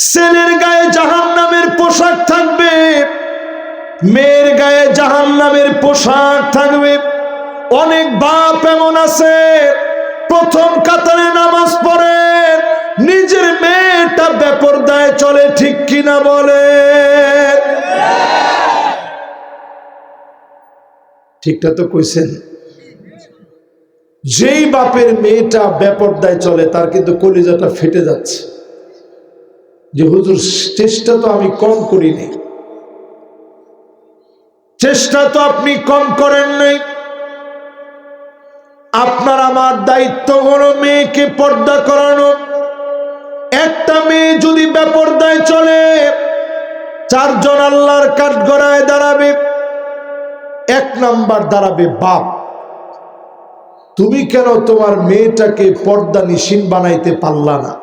ছেলের গায়ে জাহান্নামের পোশাক থাকবে, মেয়ের গায়ে জাহান্নামের পোশাক থাকবে। অনেক বাপ এমন আছে প্রথম কাতারে নামাজ পড়ে, নিজের মেয়েটা বেপরদায় চলে, ঠিক কিনা বলে? ঠিকটা তো কইছেন। যেই বাপের মেয়েটা বেপরদায় চলে তার কিন্তু কলিজাটা ফেটে যাচ্ছে যে হুজুর চেষ্টা তো আমি কম করিনি, চেষ্টা তো আপনি কম করেন নাই। আপনার আমার দায়িত্ব হলো মেয়েকে পর্দা করানো। একটা মেয়ে যদি বেপরদায় চলে, চারজন আল্লাহর কাঠগড়ায় দাঁড়াবে। এক নাম্বার দাঁড়াবে বাপ। তুমি কেন তোমার মেয়েটাকে পর্দা নিশীন বানাইতে পারলা না?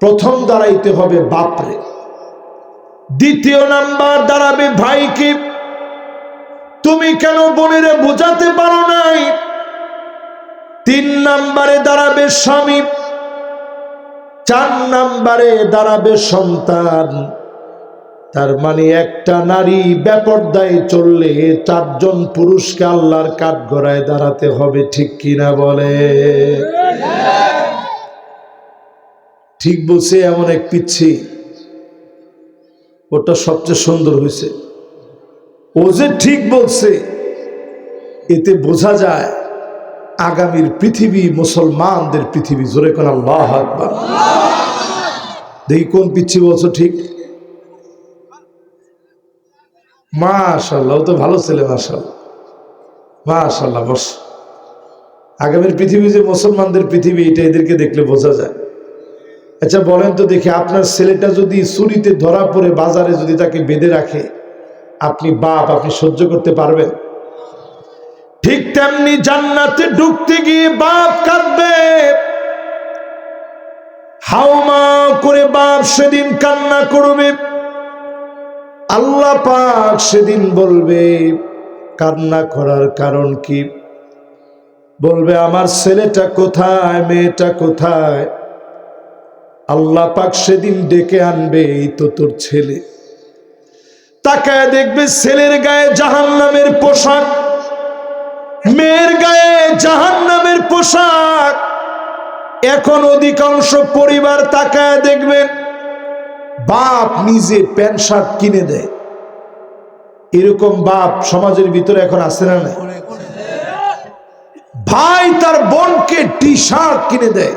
প্রথম দাঁড়াইতে হবে বাপরে। দ্বিতীয় নাম্বার দাঁড়াবে ভাইকে, তুমি কেন বোনেরে বোঝাতে পারো নাই? তিন নাম্বারে দাঁড়াবে স্বামী, চার নাম্বারে দাঁড়াবে সন্তান। তার মানে একটা নারী বেপরদায় চললে চারজন পুরুষকে আল্লাহর কাঠগড়ায় দাঁড়াতে হবে, ঠিক কিনা বলে? ঠিক বলছে এমন এক পিচ্ছি, ওটা সবচেয়ে সুন্দর হয়েছে। ও যে ঠিক বলছে এতে বোঝা যায় আগামীর পৃথিবী মুসলমানদের পৃথিবী। জোরে কোন আল্লাহু আকবার। দেখি কোন পিচ্ছি বলছো ঠিক। মাশাআল্লাহ, ও তো ভালো ছেলে। মাশাআল্লাহ মাশাআল্লাহ। বস, আগামীর পৃথিবী যে মুসলমানদের পৃথিবী এটা এদেরকে দেখলে বোঝা যায়। আচ্ছা বলেন তো দেখি, আপনার ছেলেটা যদি চুরিতে ধরা পড়ে বাজারে যদি তাকে বেঁধে রাখে, আপনি বাপ, আপনি সহ্য করতে পারবেন? ঠিক তেমনি জান্নাতে ঢুকতে গিয়ে বাপ কাঁদবে, হাওমা করে বাপ সেদিন কান্না করবে। আল্লাহ পাক সেদিন বলবে কান্না করার কারণ কি? বলবে আমার ছেলেটা কোথায়, মেয়েটা কোথায়? আল্লাহ পাক সেদিন ডেকে আনবে, এই তো তোর ছেলে। তাকায় দেখবে ছেলের গায়ে জাহান্নামের পোশাক, মেয়ের গায়ে জাহান্নামের পোশাক। এখন অধিকাংশ পরিবার তাকায় দেখবেন বাপ নিজে প্যান্ট শার্ট কিনে দেয়। এরকম বাপ সমাজের ভিতরে এখন আছে না? ভাই তার বোনকে টি শার্ট কিনে দেয়।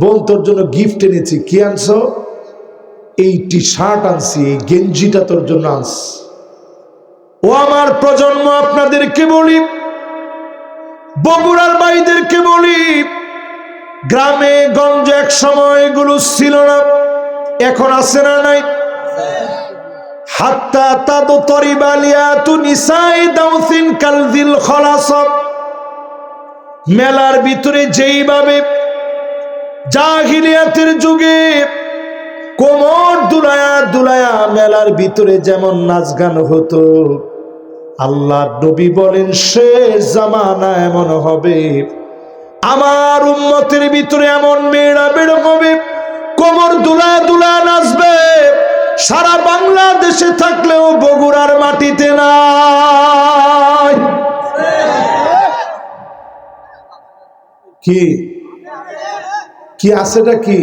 বোন তোর জন্য গিফট এনেছি। কি আনছো? এই টি শার্ট আনছি, এই গেঞ্জিটা তোর জন্য আনছি। ও আমার প্রজন্ম, আপনাদেরকে বলি, বগুড়ার ভাইদেরকে বলি, গ্রামে গঞ্জে এক সময় এগুলো ছিল না, এখন আছে না নাই? হাত্তা তাদু তরিবালিয়াতু নিসাই দাউসিন কালজিল খলাস। মেলার ভিতরে যেইভাবে জাহিলিয়াতের যুগে কোমর দুলায়া দুলায়া মেলার ভিতরে যেমন নাচ গান হতো, আল্লাহ নবী বলেন শেষ জামানা এমন হবে, আমার উম্মতের ভিতরে এমন মেয়েরা বের হবে কোমর দুলায়া দুলায়া নাচবে, সারা বাংলাদেশে থাকলেও বগুড়ার মাটিতে নাই। কি কি আছেটা কি?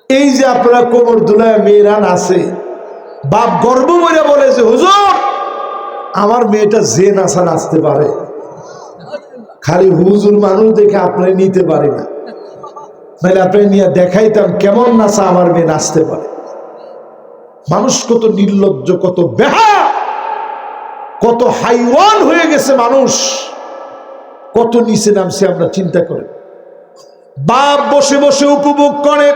এই যে আপনারা কোমর দুলায় মেয়েরা নাচে, বাপ গর্ব করে বলেছে হুজুর আমার মেয়েটা যে নাচা নাচতে পারে। খালি হুজুর মানুষ দেখে আপনি নিতে পারে না, মানে আপনি নিয়ে দেখাইতাম কেমন নাচা আমার মেয়ে নাচতে পারে। মানুষ কত নির্লজ্জ, কত বেহা, কত হাইওয়ান হয়ে গেছে মানুষ, কত নিচে নামছে আমরা চিন্তা করি। বাপ বসে বসে উপভোগ করে,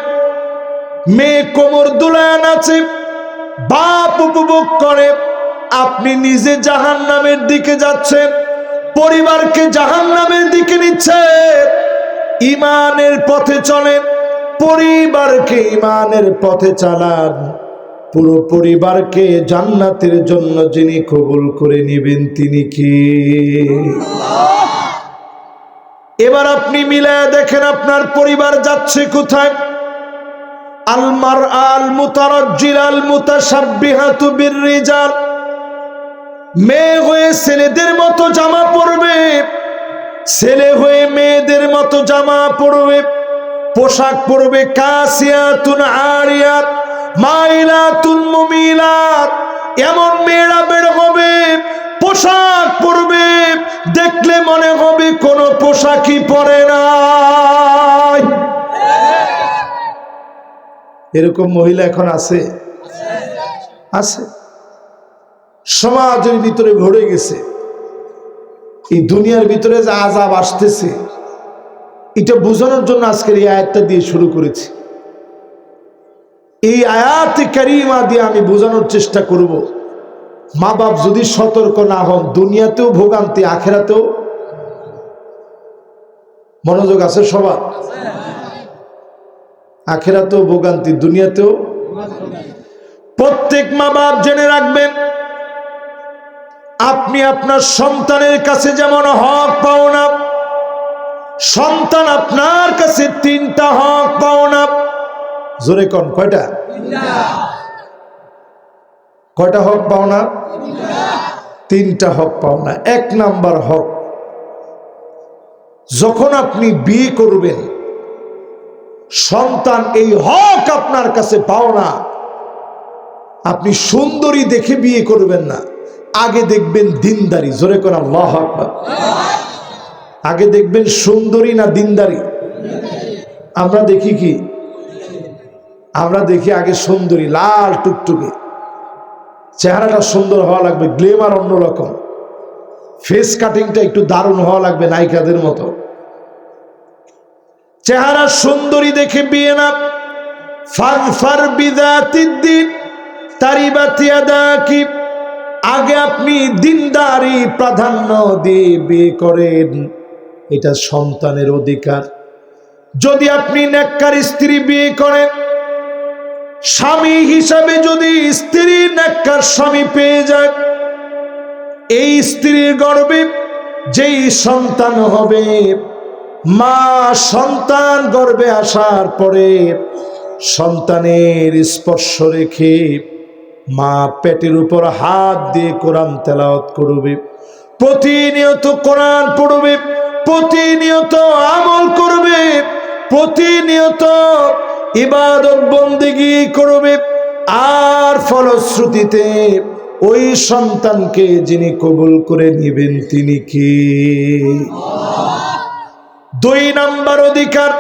মেয়ে কোমর দুলায় নাচে, বাপ উপভোগ করে। আপনি নিজে জাহান্নামের দিকে যাচ্ছেন, পরিবারকে জাহান্নামের দিকে নিচ্ছেন। ঈমানের পথে চলেন, পরিবারকে ঈমানের পথে চালান। পুরো পরিবারকে জান্নাতের জন্য যিনি কবুল করে নেবেন তিনি কি? এবার আপনি মিলায়া দেখেন আপনার পরিবার যাচ্ছে কোথায়। আল মারআল মুতারাজ্জিলাল মুতাশাব্বিহাতু বিররিজাল, মেয়ে হয়ে ছেলেদের মতো জামা পরবে, ছেলে হয়ে মেয়েদের মতো জামা পরবে, পোশাক পরবে। কাসিয়াতুন আরিয়াত মাইলাতুন মুমিলাত, এমন মেয়েরা বের হবে পোশাক পরবে, দেখলে মনে হবে কোনো পোশাকই পরে নাই। এরকম মহিলা এখন আছে, আছে, সমাজের ভিতরে ভরে গেছে। এই দুনিয়ার ভিতরে যে আযাব আসতেছে এটা বোঝানোর জন্য আজকের এই আয়াতটা দিয়ে শুরু করেছি। এই আয়াতে কারিমা দিয়ে আমি বোঝানোর চেষ্টা করব, মা বাপ যদি সতর্ক না হন দুনিয়াতেও ভোগান্তি, আখেরাতেও। মনোযোগ আছে সবার? আখেরাতেও ভোগান্তি, দুনিয়াতেও। প্রত্যেক মা বাপ জেনে রাখবেন, আপনি আপনার সন্তানের কাছে যেমন হক পাওনা, সন্তান আপনার কাছে 3টা হক পাওনা। জোরে কোন কয়টা? কয়টা হক পাওনা? 3টা হক পাওনা। 1 নাম্বার হক, যখন আপনি বিয়ে করবেন সন্তান এই হক আপনার কাছে পাওনা। আপনি সুন্দরী দেখে বিয়ে করবেন না, আগে দেখবেন দিনদারি। জোরে কোন আল্লাহু আকবার। আগে দেখবেন সুন্দরী না দিনদারি? আমরা দেখি কি? আমরা দেখি আগে সুন্দরী, লাল টুকটুকে, চেহারাটা সুন্দর হওয়া লাগবে, গ্লেমার অন্যরকম, ফেস কাটিংটা একটু দারুণ হওয়া লাগবে, নায়িকাদের মতো। চেহারা সুন্দরী দেখে বিয়ে না। ফারফার বিযাতিদ্দিন তারিবাত ইয়াদাকি, আগে আপনি দিনদারি প্রাধান্য দিয়ে বিয়ে করেন, এটা সন্তানের অধিকার। যদি আপনি নেককার স্ত্রী বিয়ে করেন, স্বামী হিসাবে যদি স্ত্রী নেককার স্বামী পেয়ে যায়, এই স্ত্রীর গর্ভে যেই সন্তান হবে, মা সন্তান গর্ভে আসার পরে সন্তানের স্পর্শ রেখে মা পেটের উপর হাত দিয়ে কোরআন তেলাওয়াত করবে, প্রতিনিয়ত কোরআন পড়বে, প্রতিনিয়ত আমল করবে, প্রতিনিয়ত ইবাদত বন্দেগী করবে। আর ফলশ্রুতিতে ওই সন্তানকে যিনি কবুল করে নেবেন তিনি কি? 2 নাম্বার অধিকার,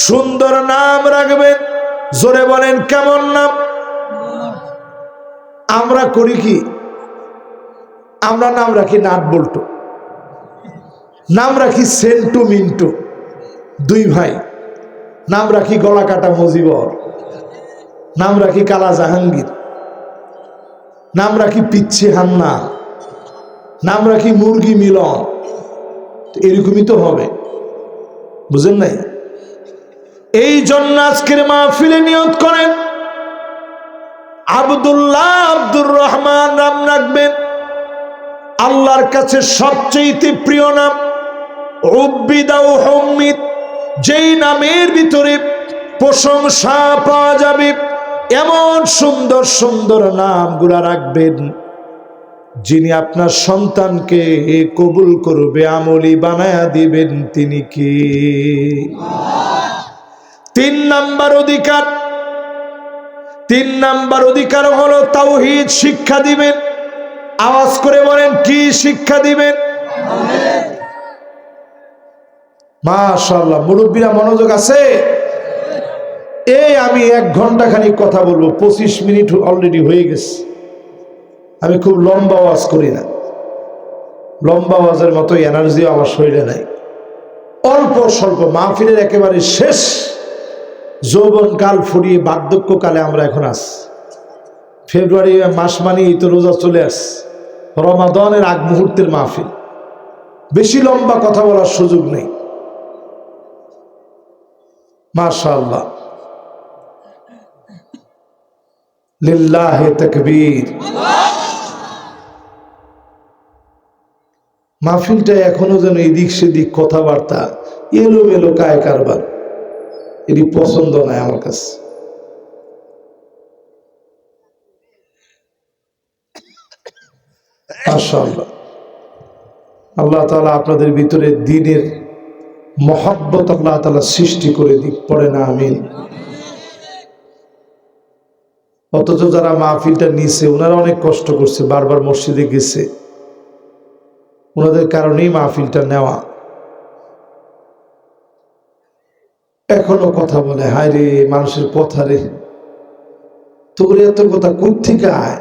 সুন্দর নাম রাখবেন। জোরে বলেন কেমন নাম? আমরা করি কি? আমরা নাম রাখি নাট বল্টু, নাম রাখি সেন্টু মিন্টু, 2 ভাই। নাম রাখি গলা কাটা মজিবর, নাম রাখি কালা জাহাঙ্গীর, নাম রাখি পিচ্ছি হান্না, নাম রাখি মুরগি মিলন। এরকমই তো হবে, বুঝেন নাই? এই জন্য আজকের মাহফিলে নিয়ত করেন আব্দুল্লাহ আব্দুর রহমান নাম রাখবেন। আল্লাহর কাছে সবচেয়ে প্রিয় নাম উব্বিদাউ হুম্মিদ, যেই নামের ভিতরে প্রশংসা পাওয়া যাবে এমন সুন্দর সুন্দর নামগুলা রাখবেন। যিনি আপনার সন্তানকে কবুল করবে, আমলি বানায়া দিবেন তিনি কি? 3 নাম্বার অধিকার, 3 নাম্বার অধিকার হলো তাওহীদ শিক্ষা দিবেন। আওয়াজ করে বলেন কি শিক্ষা দিবেন? মাশাআল্লাহ, মুরব্বীরা মনোযোগ আছে? এই আমি 1 ঘন্টা খানিক কথা বলবো, 25 মিনিট অলরেডি হয়ে গেছে। আমি খুব লম্বা ওয়াজ করি না, লম্বা ওয়াজের মতো এনার্জি আমার শরীরে নাই। অল্প স্বল্প মাহফিলের একেবারে শেষ, যৌবনকাল ফুরিয়ে বার্ধক্যকালে আমরা এখন আছি। ফেব্রুয়ারি মাস মানেই তো রোজা চলে আসছে, রমাদানের আগ মুহূর্তের মাহফিল। বেশি লম্বা কথা বলার সুযোগ নেই। মাশাআল্লাহ, লিল্লাহি তাকবীর। মাহফিলটা এখনো যেন এদিক সেদিক কথাবার্তা এলোমেলো কায় কারবার, এটি পছন্দ নয় আমার কাছে। মাশাআল্লাহ, আল্লাহ তাআলা আপনাদের ভিতরে দ্বীনের মহব্বত আল্লাহ তাআলা সৃষ্টি করে দিক, পড়ে না আমিন। অথচ যারা মাহফিলটা নিছে ওনারা অনেক কষ্ট করছে, বারবার মসজিদে গেছে, ওনাদের কারণেই মাহফিলটা নেওয়া। এখনো কথা বলে, হায় রে মানুষের কথা রে, তোর এত কথা কোত্থেকে আয়?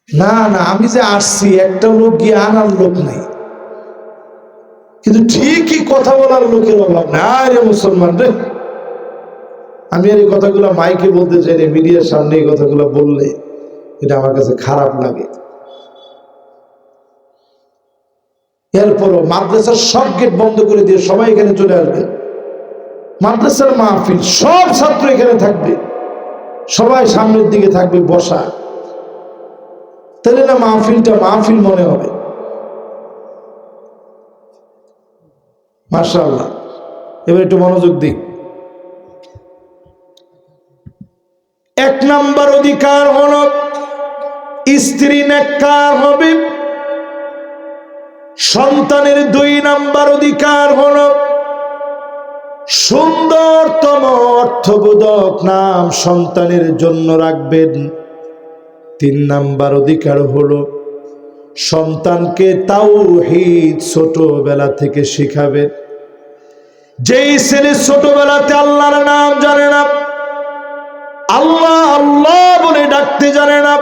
না না, আমি যে আসছি একটা লোক গিয়ে আনার লোক নেই, কিন্তু ঠিকই কথা বলার লোকের অভাব না। আরে মুসলমান রে, আমি আর এই কথাগুলো মাইকে বলতে চাই না, মিডিয়ার সামনে এই কথাগুলো বললে এটা আমার কাছে খারাপ লাগে। এরপরও মাদ্রাসার সব গেট বন্ধ করে দিয়ে সবাই এখানে চলে আসবে, মাদ্রাসার মাহফিল, সব ছাত্র এখানে থাকবে, সবাই সামনের দিকে থাকবে বসা, তাহলে না মাহফিলটা মাহফিল মনে হবে। মাশাআল্লাহ, এবার একটু মনোযোগ দিক। এক নাম্বার অধিকার হলো স্ত্রী নেককার হবে। সন্তানের দুই নাম্বার অধিকার হলো সুন্দরতম অর্থবোধক নাম সন্তানের জন্য রাখবেন। তিন নাম্বার অধিকার হলো সন্তানকে তাওহীদ ছোটবেলা থেকে শিখাবেন। যেই ছেলে ছোটবেলাতে আল্লাহর নাম জানে না, আল্লাহ আল্লাহ বলে ডাকতে জানে না,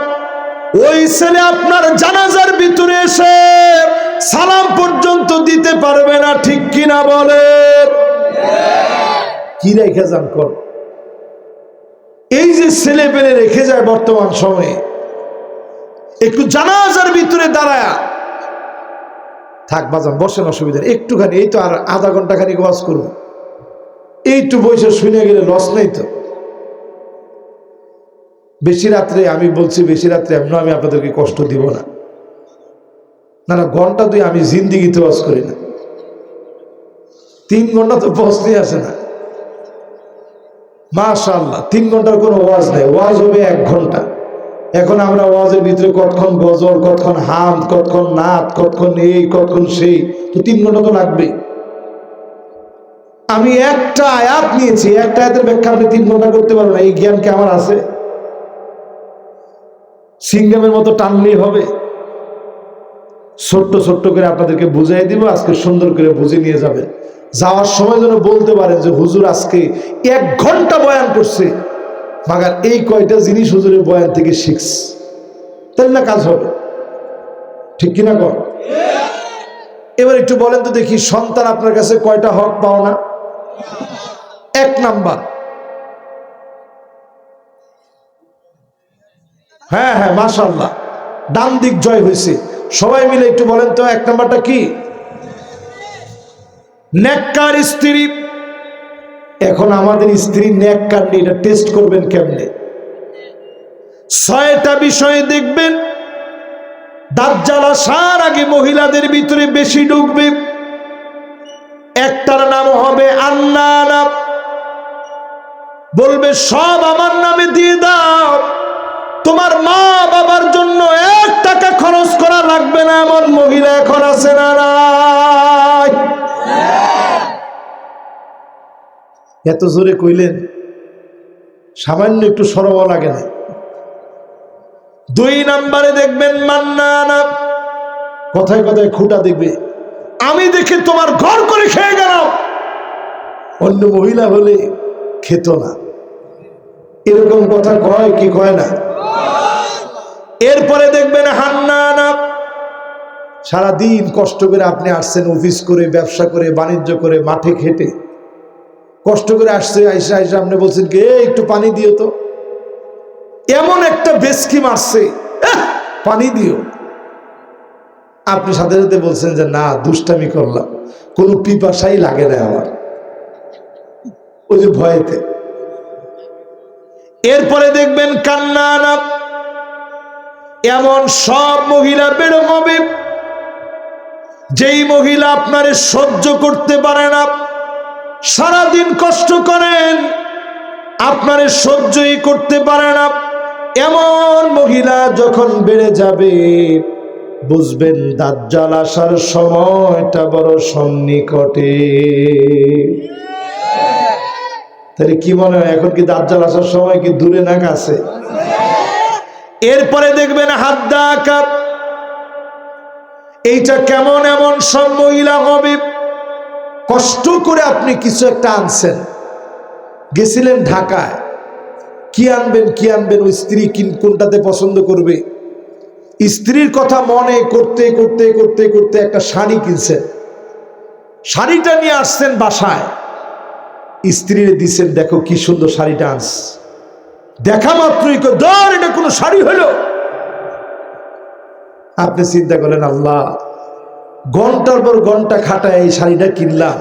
ওই ছেলে আপনার জানাজার ভিতরে এসে সালাম পর্যন্ত দিতে পারবে না, ঠিক কিনা বলেন? কি রেখে যান কর, এই যে ছেলে পেলে রেখে যায় বর্তমান সময়ে, একটু জানাজার ভিতরে দাঁড়ায়া থাক বাজান, বসেন, অসুবিধা একটুখানি, এই তো আর আধা ঘন্টা খানিক ওয়াজ করবো, এইটু বসে শুনে গেলে লস নেই তো। বেশি রাত্রে, আমি বলছি বেশি রাত্রে এমন আমি আপনাদেরকে কষ্ট দিব না, না না, ঘন্টা দুই আমি জিন্দিগিতে ওয়াজ করি না, 3 ঘন্টা তো প্রশ্নই আসে না। মাশাআল্লাহ, 3 ঘন্টার কোনো ওয়াজ নেই, ওয়াজ হবে 1 ঘন্টা। এখন আমরা ওয়াজের ভিতরে কতক্ষণ গজল, কতক্ষণ হামদ, কতক্ষণ নাত, কতক্ষণ এই, কতক্ষণ সেই, তো 3 ঘন্টা তো লাগবেই। আমি একটা আয়াত নিয়েছি, একটা আয়াতের ব্যাখ্যা আপনি 3 ঘন্টা করতে পারবেন না, এই জ্ঞান কি আমার আছে? সিঙ্গামের মতো টানলেই হবে? ছোট্ট ছোট্ট করে আপনাদেরকে বুঝাই দিব, আজকে সুন্দর করে বুঝে নিয়ে যাবেন। যাওয়ার সময় যেন বলতে পারেন যে হুজুর আজকে 1 ঘন্টা বয়ান করছে, মাগার এই কয়টা জিনিস হুজুরের বয়ান থেকে শিখছে, তাই না কাজ হবে, ঠিক কিনা কর? এবার একটু বলেন তো দেখি, সন্তান আপনার কাছে কয়টা হক পাও না? 1 নাম্বার, হ্যাঁ হ্যাঁ মাশাআল্লাহ, ডান দিক জয় হয়েছে। সবাই মিলে একটু বলেন তো 1 নাম্বারটা কি? নেককার স্ত্রী। এখন আমাদের স্ত্রী নেককার নেই, এটা টেস্ট করবেন কেমনে? 6টা বিষয় দেখবেন, দাজ্জাল আসার আগে মহিলাদের ভিতরে বেশি ঢুকবে। একটার নাম হবে আন্নানা, বলবে সব আমার নামে দিয়ে দাও, তোমার মা বাবার জন্য 1 টাকা খরচ করা লাগবে না, এমন মহিলা এখন আছে না নাই? এত জোরে কইলেন, সামান্য একটু শরম লাগে না? 2 নাম্বারে দেখবেন মান্নানা, কথায় কথায় খুঁটা দেখবে, আমি দেখে তোমার ঘর করে খেয়ে গেলাম, অন্য মহিলা হলে খেত না, এরকম কথা কয় কি কয় না? এরপরে দেখবেন হান্নানা, সারাদিন কষ্ট করে আপনি আসছেন, অফিস করে, ব্যবসা করে, বাণিজ্য করে, মাঠে খেটে কষ্ট করে আসছে, আইসা আইসা আপনি বলছেন কি একটু পানি দিও তো, এমন একটা বেশকি মারছে, পানি দিও, আপনি সাথে সাথে বলছেন যে না দুষ্টামি করলাম, কোনো পিপাসাই লাগে না আমার, ওই যে ভয়েতে। এরপরে দেখবেন কান্নানা, এমন সব মহিলা বের হবে যেই মহিলা আপনারে সহ্য করতে পারে না, সারাদিন কষ্ট করেন আপনারে সহ্যই করতে পারে না। এমন মহিলা যখন বেড়ে যাবে বুঝবেন দাজ্জাল আসার সময়টা বড় সন্নিকটে। তাহলে কি মনে হয় এখন কি দাজ্জাল আসার সময় কি দূরে না কাছে? এরপরে দেখবেন হাদ্দাকা, এইটা কেমন এমন সব মহিলা হবে, কষ্ট করে আপনি কিছু একটা আনছেন, গেছিলেন ঢাকায়, কি আনবেন কি আনবেন, ওই স্ত্রী কোনটাতে পছন্দ করবে, স্ত্রীর কথা মনে করতে করতে করতে করতে একটা শাড়ি কিনছেন, শাড়িটা নিয়ে আসছেন বাসায়, স্ত্রীর দিচ্ছেন, দেখো কি সুন্দর শাড়িটা আনস, দেখা মাত্রই ধর এটা কোনো শাড়ি হলো। আপনি চিন্তা করেন আল্লাহ, ঘন্টার পর ঘন্টা খাটায় এই শাড়িটা কিনলাম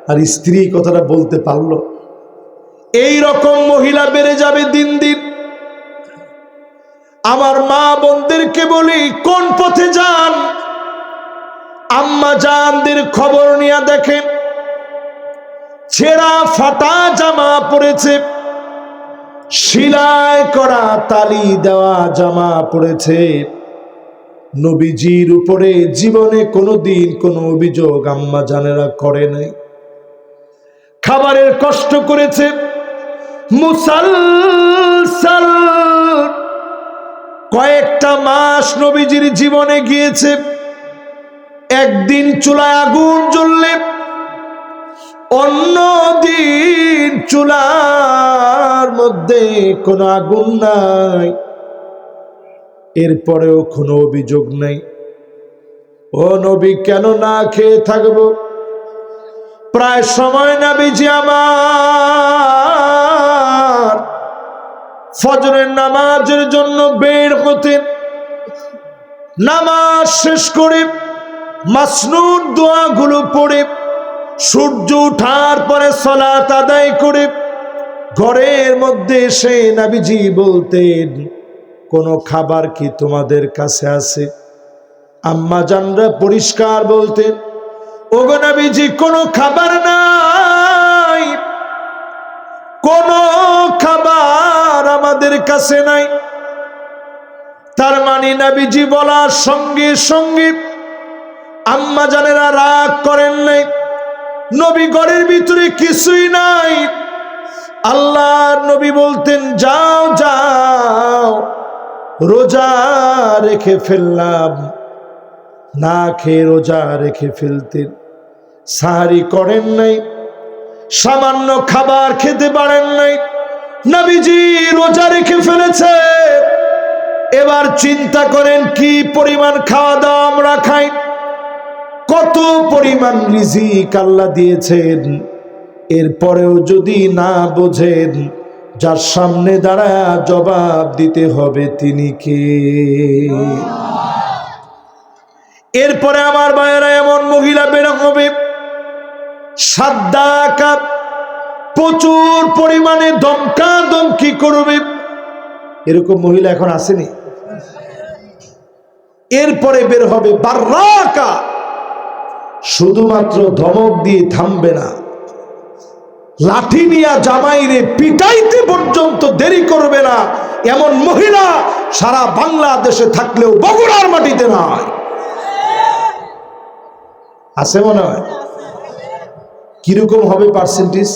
আর স্ত্রী কথাটা বলতে পারলো। এই রকম মহিলা বেড়ে যাবে দিন দিন। আমার মা বোনদেরকে বলি কোন পথে যান, আম্মা জানদের খবর নিয়ে দেখেন ছেঁড়া ফাটা জামা পড়েছে, সেলাই করা তালি দেওয়া জামা পড়েছে। নবীজির উপরে জীবনে কোনোদিন কোনো অভিযোগ আম্মা জানেরা করে নাই। খাবারের কষ্ট করেছে, মুসালসাল কয়েকটা মাস নবীজির জীবনে গিয়েছে। একদিন চুলায় আগুন জ্বললে অন্য দিন চুলার মধ্যে কোনো আগুন নাই, এরপরেও কোনো অভিযোগ নাই। ও নবী কেন না খেয়ে থাকবো? প্রায় সময় নবীজি আমার ফজরের নামাজের জন্য বের হতেন, নামাজ শেষ করে মাসনুন দোয়াগুলো পড়ে সূর্য ওঠার পরে সালাত আদায় করে ঘরের মধ্যে এসে নবীজি বলতেন, কোনো খাবার কি তোমাদের কাছে আছে? আম্মা জানরা পরিষ্কার বলতেন, ওগো নবীজি কোনো খাবার নাই, কোনো খাবার আমাদের কাছে নাই। তার মানে নবীজি বলার সঙ্গে সঙ্গে আম্মা জানেরা রাগ করেন নাই, নবী ঘরের ভিতরে কিছুই নাই। আল্লাহর নবী বলতেন, যাও যাও, রোজা রেখে ফেললাম, না খেয়ে রোজা রেখে ফেলতেন। সাহারি করেন নাই, সামান্য খাবার খেতে পারেন নাই, নবীজি রোজা রেখে ফেলেছে। এবার চিন্তা করেন কি পরিমাণ খাওয়া দাওয়া আমরা খাই, কত পরিমাণ রিজিক আল্লাহ দিয়েছেন। এরপরেও যদি না বোঝেন, যার সামনে দাঁড়ায় জবাব দিতে হবে তিনি কে? এরপরে আমার ভাইয়েরা এমন মহিলা বের হবে সাদ্দাকা, প্রচুর পরিমাণে দমকা দমকি করবে, এরকম মহিলা এখন আসেনি। এরপরে বের হবে বাররাকা, শুধুমাত্র ধমক দিয়ে থামবে না, লাঠি নিয়ে জামাইরে পিটাইতে পর্যন্ত দেরি করবে না। এমন মহিলা সারা বাংলাদেশে থাকলেও বগুড়ার মাটিতে নয়। আছে মনে হয়? কিরকম হবে পার্সেন্টেজ?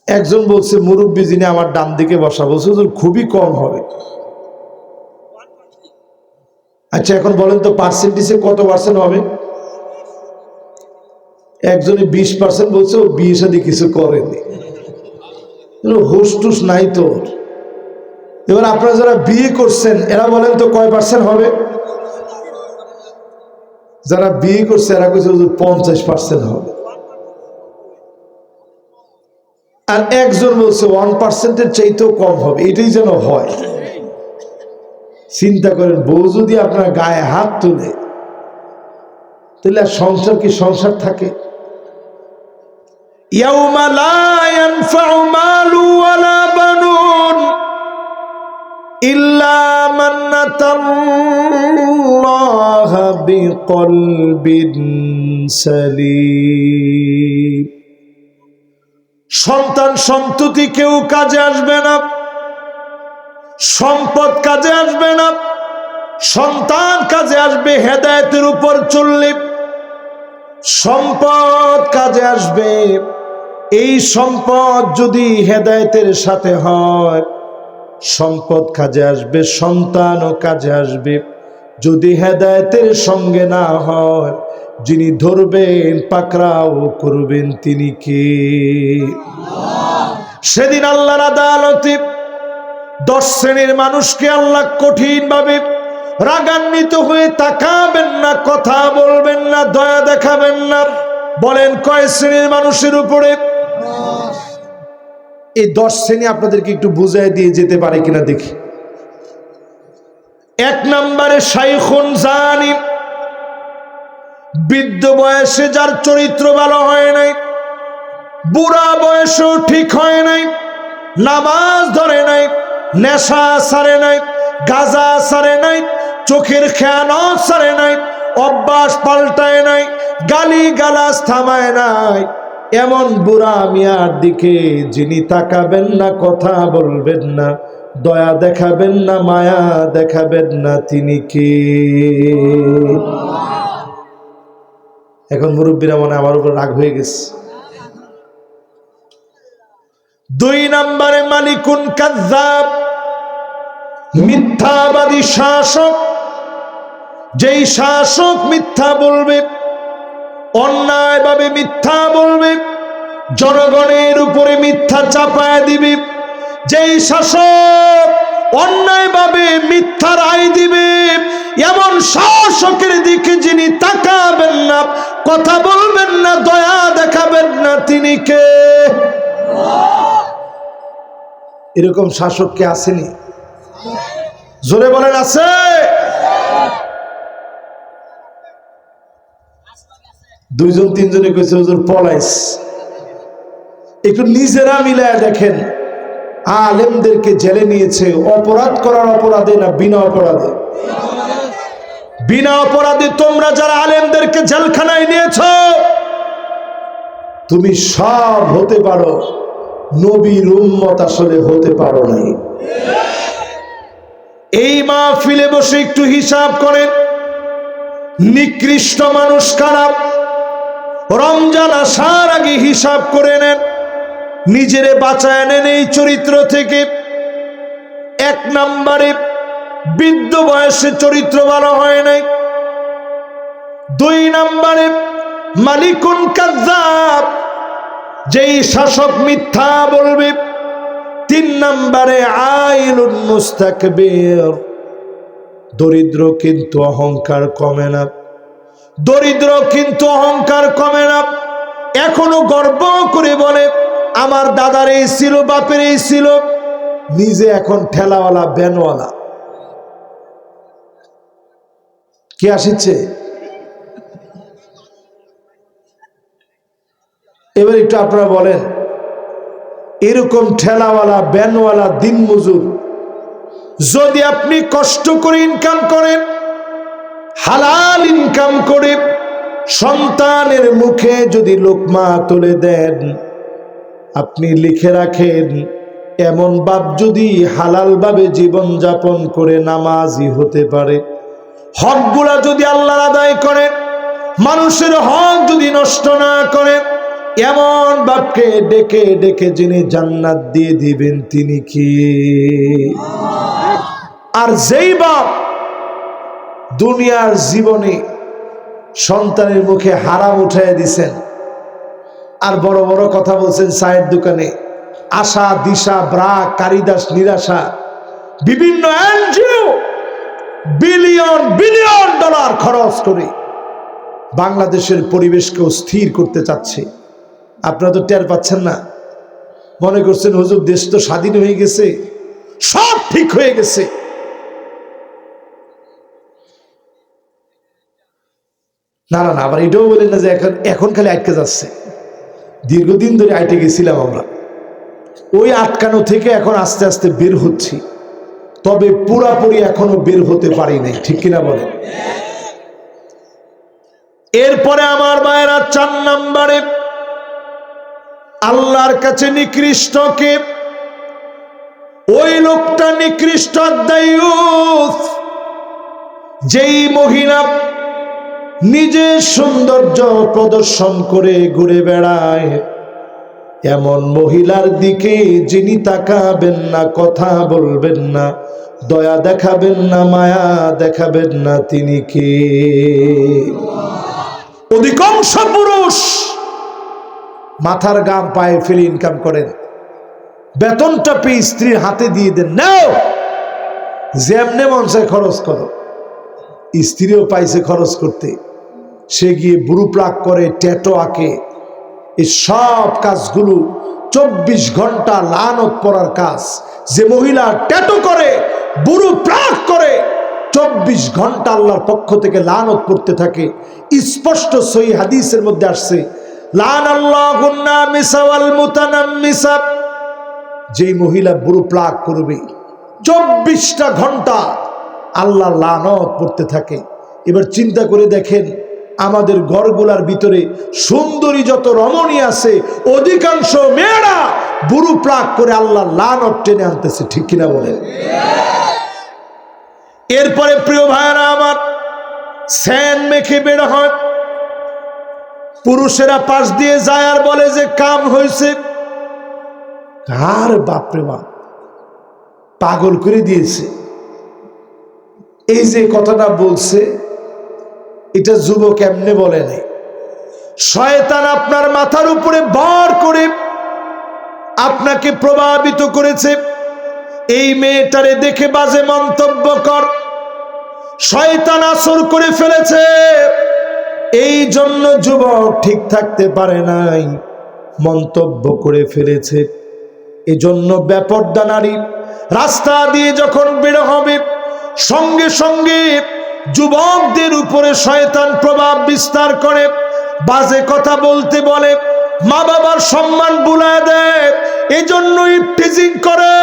একজন বলছে মুরব্বী যিনি আমার ডান দিকে বসা, বলছে খুবই কম হবে। আচ্ছা এখন বলেন তো পার্সেন্টেজে কত পার্সেন্ট হবে? একজনে 20% বলছে, ও বিয়ে শাদী কিছু করেনি, হুশ টুস নাই তোর। এবার আপনারা যারা বিয়ে করছেন এরা বলেন তো কয় পার্সেন্ট হবে? যারা বিয়ে করছে এরা কইছে 50% হবে। আর একজন বলছে 1%-এর চাইতেও কম হবে, এটাই যেন হয়। চিন্তা করেন, বউ যদি আপনার গায়ে হাত তুলে তাহলে আর সংসার কি সংসার থাকে? ইয়াউমা লা ইয়ানফাউ মালু ওয়ালা বানুন ইল্লা মান আতাল্লাহা বিকলবিন সালিম। সন্তান সন্ততি কেউ কাজে আসবে না, সম্পদ কাজে আসবে না, সন্তান কাজে আসবে হেদায়েতের উপর চললে। সম্পদ কাজে আসবে, এই সম্পদ যদি হেদায়েতের সাথে হয় সম্পদ কাজে আসবে, সন্তানও কাজে আসবে। যদি হেদায়েতের সঙ্গে না হয়, যিনি ধরবেন পাকড়াও করবেন তিনি কে? সেদিন আল্লাহর আদালতে 10 শ্রেণীর মানুষকে আল্লাহ কঠিন ভাবে রাগান্বিত হয়ে তাকাবেন না, কথা বলবেন না, দয়া দেখাবেন না। বলেন কয় শ্রেণীর মানুষের উপরে? এই 10 শ্রেণী আপনাদেরকে একটু বুঝাই দিয়ে যেতে পারে কিনা দেখি। 1 নম্বরে শাইখুন জানি, বৃদ্ধ বয়সে যার চরিত্র ভালো হয় নাই, বুড়া বয়সেও ঠিক হয় নাই, নামাজ ধরে নাই, নেশা ছাড়ে নাই, গাঁজা ছাড়ে নাই, চোখের খেয়ানত ছাড়ে নাই, অভ্যাস পাল্টায় নাই, গালি গালাজ থামায় নাই, এমন বুড়া মিয়ার দিকে যিনি তাকাবেন না, কথা বলবেন না, দয়া দেখাবেন না, মায়া দেখাবেন না, তিনি কে? এখন মুরব্বীরা মনে আমার উপর রাগ হয়ে গেছে। 2 নম্বরে মালিকুন কাযযাব, মিথ্যাবাদী শাসক। যেই শাসক মিথ্যা বলবে, অন্যায়ভাবে মিথ্যা বলবে, জনগণের উপরে মিথ্যা চাপায় দিবে, যেই শাসক অন্যায়ভাবে মিথ্যা রায় দিবে, এমন শাসকের দিকে যিনি তাকাবেন না, কথা বলবেন না, দয়া দেখাবেন না, তিনি কে? এরকম শাসক কে আসেনি? জোরে বলেন আছে? দুইজন তিনজনে কইছে হুজুর পলাইস। একটু নিজেরা মিলায় দেখেন, আলেমদেরকে জেলে নিয়েছে অপরাধ করার অপরাধে না বিনা অপরাধে? বিনা অপরাধে। তোমরা যারা আলেমদেরকে জেলখানায় নিয়েছ, তুমি সব হতে পারো, নবীর উম্মত আসলে হতে পারো নাই। এই মাহফিলে বসে একটু হিসাব করেন, নিকৃষ্ট মানুষ কারা? রমজান আসার আগে হিসাব করে নেন, নিজেরে বাঁচায় নেন এই চরিত্র থেকে। 1 নম্বরে বৃদ্ধ বয়সে চরিত্র ভালো হয় নাই। 2 নম্বরে মালিকুন কাযযাব, যেই শাসক মিথ্যা বলবে। 3 নম্বরে আইলুন মুস্তাকবির, দরিদ্র কিন্তু অহংকার কমে না, দরিদ্র কিন্তু অহংকার কমে না, এখনো গর্ব করে বলে আমার দাদার এই ছিল, বাপের এই ছিল, নিজে এখন ঠেলাওয়ালা ব্যানওয়ালা। কি আসছে? এবার একটু আপনারা বলেন, এরকম ঠেলাওয়ালা ব্যানওয়ালা দিনমজুর যদি আপনি কষ্ট করে ইনকাম করেন, হালাল ইনকাম করে সন্তানের মুখে যদি লোকমা তুলে দেন, আপনি লিখে রাখেন এমন বাপ যদি হালাল ভাবে জীবন যাপন করে নামাজি হতে পারে, হকগুলা যদি আল্লাহ আদায় করে, মানুষের হক যদি নষ্ট না করে, এমন বাপকে ডেকে ডেকে যিনি জান্নাত দিয়ে দিবেন তিনি কি? আর যেই বাপ দুনিয়ার জীবনে সন্তানের মুখে হারাম উঠাইয়া দিছেন, আর বড় বড় কথা বলছেন চায়ের দোকানে, আশা দিশা ব্রা কারিদাস নিরাশা, বিভিন্ন এনজিও বিলিয়ন বিলিয়ন ডলার খরচ করে বাংলাদেশের পরিবেশকে স্থির করতে চাচ্ছে। আপনারা তো টের পাচ্ছেন না, মনে করছেন হুজুর দেশ তো স্বাধীন হয়ে গেছে, সব ঠিক হয়ে গেছে। না না না, আবার এটাও বলেন না যে এখন খালি আটকে যাচ্ছে। দীর্ঘদিন ধরে আইটে গেছিলাম আমরা, ওই আটকানো থেকে এখন আস্তে আস্তে বের হচ্ছি, তবে পুরাপুরি এখনো বের হতে পারি নাই, ঠিক কিনা বলেন? এরপরে আমার ভাইয়েরা 4 নম্বরে আল্লাহর কাছে নিকৃষ্টকে, ওই লোকটা নিকৃষ্ট দায়ুস যেই মহিলা নিজের সৌন্দর্য প্রদর্শন করে ঘুরে বেড়ায়, এমন মহিলার দিকে যিনি তাকাবেন না, কথা বলবেন না, দয়া দেখাবেন না, মায়া দেখাবেন না, তিনি কে? অধিকাংশ পুরুষ মাথার গাম পায়ে ফেলে ইনকাম করেন, বেতনটা পেয়ে স্ত্রীর হাতে দিয়ে দেন, নাও যেমনে মন চায় খরচ করো। স্ত্রীও পাইছে খরচ করতে, সে গিয়ে বুড়ো প্লাক করে, ট্যাটো আঁকে, এই সব কাজগুলো 24 ঘন্টা লানত পড়ার কাজ। যে মহিলা ট্যাটো করে, বুড়ো প্লাক করে, 24 ঘন্টা আল্লাহর পক্ষ থেকে লানত পড়তে থাকে। স্পষ্ট সহিহ হাদিসের মধ্যে আসছে, লান আল্লাহুন নামিসা ওয়াল মুতানাম্মিসা, যেই মহিলা বুড়ো প্লাক করবে 24টা ঘন্টা আল্লাহ লানত পড়তে থাকে। এবার চিন্তা করে দেখেন, আমাদের ঘরগুলার ভিতরে সুন্দরী যত রমণী আছে, অধিকাংশ মেয়েরা বুড়ো প্লাক করে আল্লাহ লানত টেনে আনতেছে, ঠিক কিনা বলেন? এরপরে প্রিয় ভাইরা আমার, স্যান মেখে বের হয়, পুরুষেরা পাশ দিয়ে যায় আর বলে যে কাম হয়েছে। আর বাপরে বাপ, পাগল করে দিয়েছে। এই যে কথাটা বলছে, এটা যুবক এমনি বলে নাই, শয়তান আপনার মাথার উপরে ভর করে আপনাকে প্রভাবিত করেছে। এই মেয়েটারে দেখে বাজে মন্তব্য কর, শয়তান আসর করে ফেলেছে। এই জন্য যুবক ঠিক থাকতে পারে নাই, মন্তব্য করে ফেলেছে। এজন্য বেপরদা নারী রাস্তা দিয়ে যখন বের হবে, সঙ্গে সঙ্গে যুবকদের উপরে শয়তান প্রভাব বিস্তার করে, বাজে কথা বলতে বলে, মা বাবার সম্মান ভুলায় দেয়। এজন্য ইফটিজিং করে,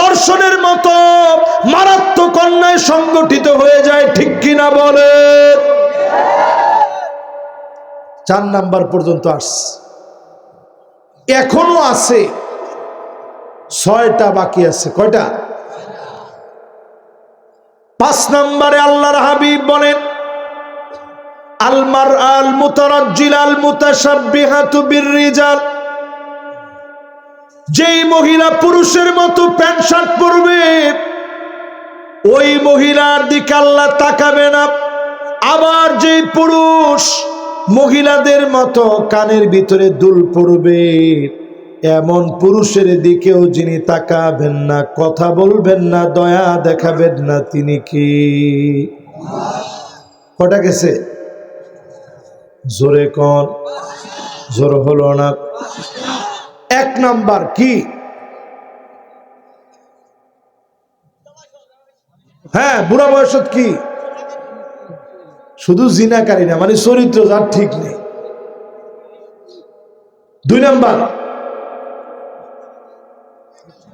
দর্শনের মতো মারাত্মক অন্যায় সংগঠিত হয়ে যায়, ঠিক কিনা বলে? 4 নাম্বার পর্যন্ত আসছে, এখনো আছে, 6টা বাকি আছে। কয়টা? 5 নম্বরে আল্লাহর হাবিব বলেন, আল মারআল মুতারাজ্জিলাল মুতাশাব্বিহাতু বিররিজাল, যেই মহিলা পুরুষের মতো প্যান্ট শার্ট পরবে, ওই মহিলার দিকে আল্লাহ তাকাবে না। আবার যেই পুরুষ মহিলাদের মতো কানের ভিতরে দুল পরবে, এমন পুরুষের দিকেও যিনি তাকাবেন না, কথা বলবেন না, দয়া দেখাবেন না, তিনি কি? কটা গেছে? জোরে কোন? জোর হলো না। 1 নাম্বার কি? হ্যাঁ, বুড়া বয়সত কি? শুধু জিনাকারী না, মানে চরিত্র যার ঠিক নেই। 2 নাম্বার,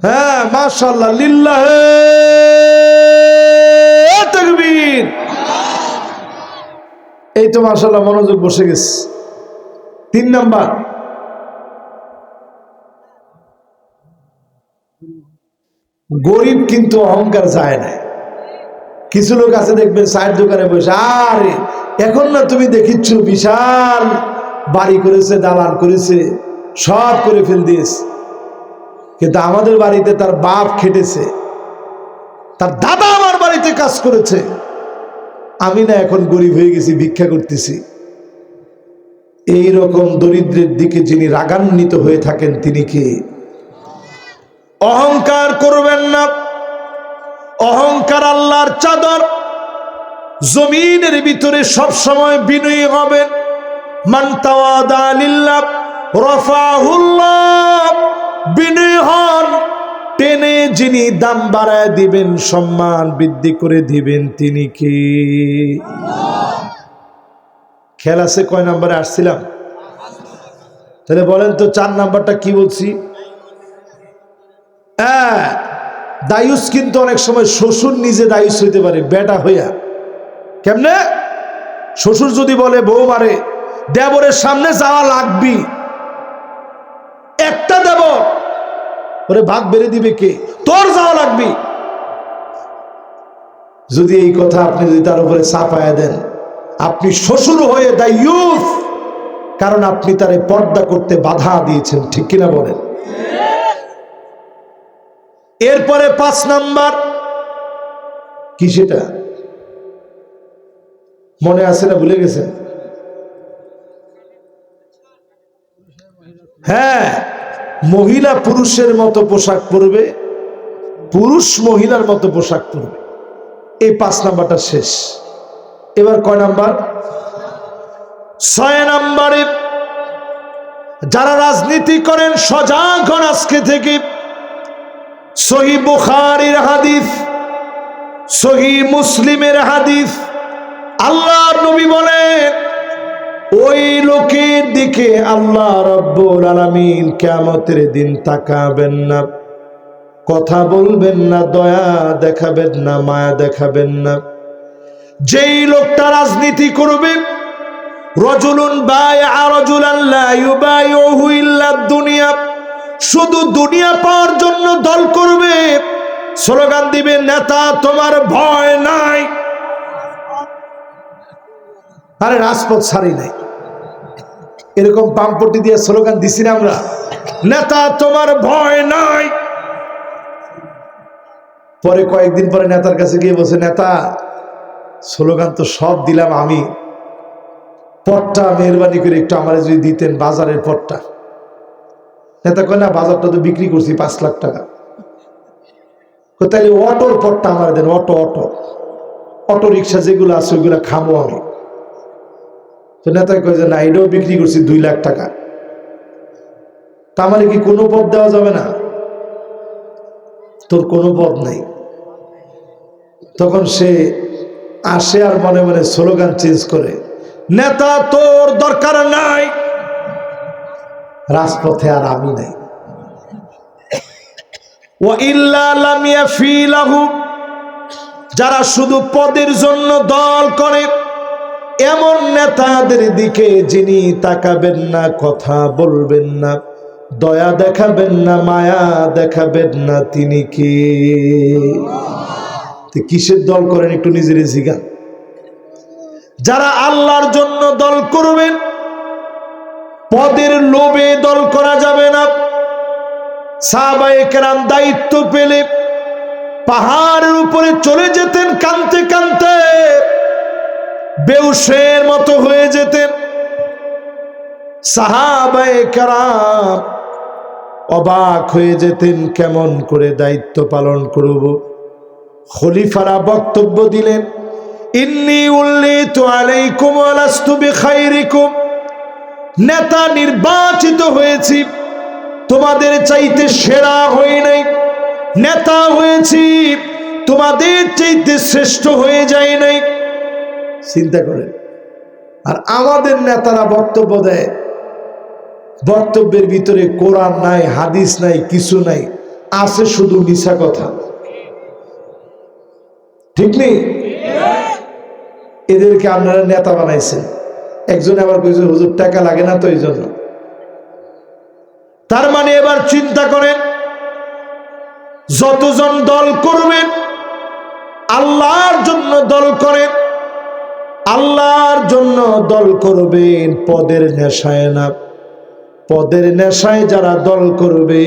হ্যাঁ মাশাআল্লাহ, লিল্লাহে তাকবীর। এই তো মাশাআল্লাহ, মনোযোগ বসে গেছে। 3 নাম্বার, গরিব কিন্তু অহংকার যায় না। কিছু লোক আছে দেখবেন চায়ের দোকানে বসে, আরে এখন না তুমি দেখিচ্ছ বিশাল বাড়ি করেছে, দালান করেছে, সব করে ফেল দিয়েছে, কিন্তু আমাদের বাড়িতে তার বাপ খেটেছে, তার দাদা আমার বাড়িতে কাজ করেছে, আমি না এখন গরিব হয়ে গেছি, ভিক্ষা করতেছি। এই রকম দরিদ্রের দিকে যিনি রাগান্বিত হয়ে থাকেন, তিনি কি? অহংকার করবেন না। অহংকার আল্লাহর চাদর, জমিনের ভিতরে সব সময় বিনয়ী হবেন। মান তাওয়াদা লিল্লাহ রাফাহুল্লাহ, বিনয়ী হন, টেনে যিনি দাম বাড়ায় দিবেন, সম্মান বৃদ্ধি করে দিবেন, তিনি কি? খেয়াল আছে কয় নম্বরে আসছিলাম? তাহলে বলেন তো 4 নাম্বারটা কি বলছি? দায়ুস কিন্তু অনেক সময় শ্বশুর নিজে দায়ুস হইতে পারে বেটা হইয়া। কেমনে? শ্বশুর যদি বলে বউ মারে, দেবরের সামনে যাওয়া লাগবি, একটা দেবর ওরে ভাগ বেড়ে দিবে কে? তোর যাওয়া লাগবি। যদি এই কথা আপনি যদি তার উপরে চাপায়া দেন, আপনি শ্বশুর হয়ে দায়ুস, কারণ আপনি তারে পর্দা করতে বাধা দিয়েছেন। ঠিক কিনা বলেন? এরপরে 5 নাম্বার কি, সেটা মনে আছে না ভুলে গেছেন? হ্যাঁ, মহিলা পুরুষের মতো পোশাক পরবে, পুরুষ মহিলার মতো পোশাক পরবে। এই 5 নাম্বারটা শেষ। এবার কয় নাম্বার? 6 নাম্বারে যারা রাজনীতি করেন সজাগ হন আজকে থেকে। সহিহ বুখারীর হাদিস, সহিহ মুসলিমের হাদিস, আল্লাহর নবী বলেন ওই লোকের দিকে আল্লাহ রাব্বুল আলামিন কিয়ামতের দিন তাকাবেন না, কথা বলবেন না, দয়া দেখাবেন না, মায়া দেখাবেন না। যেই লোকটা রাজনীতি করবে, রাজুলুন বায়আ রাজুলান লা ইউবাইউহু ইল্লা দুনিয়া, শুধু দুনিয়া পাওয়ার জন্য দল করবে, স্লোগান দিবে নেতা তোমার ভয় নাই। আরে রাজপথ ছাড়ি নাই, এরকম পাম্পটি দিয়ে স্লোগান দিছি না আমরা, নেতা তোমার ভয় নাই। পরে কয়েকদিন পরে নেতার কাছে গিয়ে বলছে, নেতা স্লোগান তো সব দিলাম আমি, পটটা মেহরবানি করে একটু আমার যদি দিতেন, বাজারের পটটা। নেতা কয় না, বাজারটা তো বিক্রি করছি 5 লাখ টাকা। তাহলে অটোর পটটা আমার দেন, অটো রিক্সা যেগুলো আছে ওইগুলো খামো আমি। তো নেতা কয় যে না, এটাও বিক্রি করছি 2 লাখ টাকা। তার মানে কি কোনো পদ দেওয়া যাবে না? তোর কোনো পদ নাই। তখন সে আসে আর মনে মনে স্লোগান চেঞ্জ করে, নেতা তোর দরকার নাই, রাজপথে আর আমি নাই। যারা শুধু পদের জন্য দল করে, এমন নেতাদের দিকে যিনি তাকাবেন না, কথা বলবেন না, দয়া দেখাবেন না, মায়া দেখাবেন না, তিনি কি? কিসের দল করেন একটু নিজের জিজ্ঞান। যারা আল্লাহর জন্য দল করবেন, পদের লোভে দল করা যাবে না। সাহাবায়ে কেরাম দায়িত্ব পেলে পাহাড়ের উপরে চলে যেতেন, কাঁদতে কাঁদতে বেহুশের মতো হয়ে যেতেন। সাহাবায়ে কেরাম অবাক হয়ে যেতেন, কেমন করে দায়িত্ব পালন করব। খলিফারা বক্তব্য দিলেন, ইন্নী উল্লিতু আলাইকুম ওয়া লাস্তু বিখাইরিকুম, নেতা নির্বাচিত হয়েছি, তোমাদের চাইতে সেরা হই নাই, নেতা হয়েছি, তোমাদের চাইতে শ্রেষ্ঠ হয়ে যাই নাই। চিন্তা করেন। আর আমাদের নেতারা বক্তব্য দেয়, বক্তব্যের ভিতরে কোরআন নাই, হাদিস নাই, কিছু নাই, আছে শুধু মিছা কথা। ঠিক নেই? এদেরকে আপনারা নেতা বানাইছেন। একজন আবার কইছে হুজুর টাকা লাগে না তো এই জন্য। তার মানে এবার চিন্তা করেন, যতজন দল করবেন আল্লাহর জন্য দল করেন, আল্লাহর জন্য দল করবেন, পদের নেশায় না। পদের নেশায় যারা দল করবে,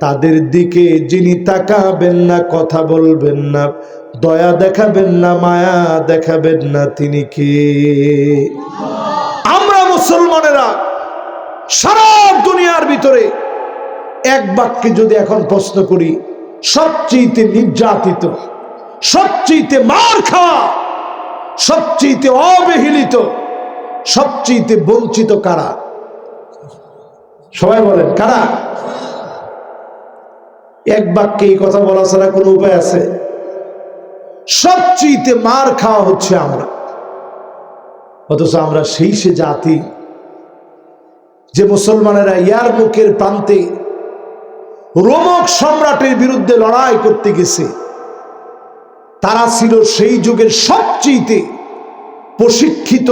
তাদের দিকে যিনি তাকাবেন না, কথা বলবেন না, দয়া দেখাবেন না, মায়া দেখাবেন না, তিনি কি? আমরা মুসলমানেরা সারা দুনিয়ার ভিতরে এক বাক্যে যদি এখন প্রশ্ন করি, সবচেয়ে নির্যাতিত, সবচেয়ে মার খাওয়া, সবচেয়ে অবহেলিত, সবচেয়ে বঞ্চিত কারা? সবাই বলেন কারা? এক বাক্যে এই কথা বলা ছাড়া কোনো উপায় আছে? সবচেয়ে মার খাওয়া হচ্ছে আমরা। অথচ আমরা সেই সে জাতি যে মুসলমানেরা ইয়ারমুকের প্রান্তে রোমক সম্রাটের বিরুদ্ধে লড়াই করতে গেছে, তারা ছিল সেই যুগের সবচেয়ে প্রশিক্ষিত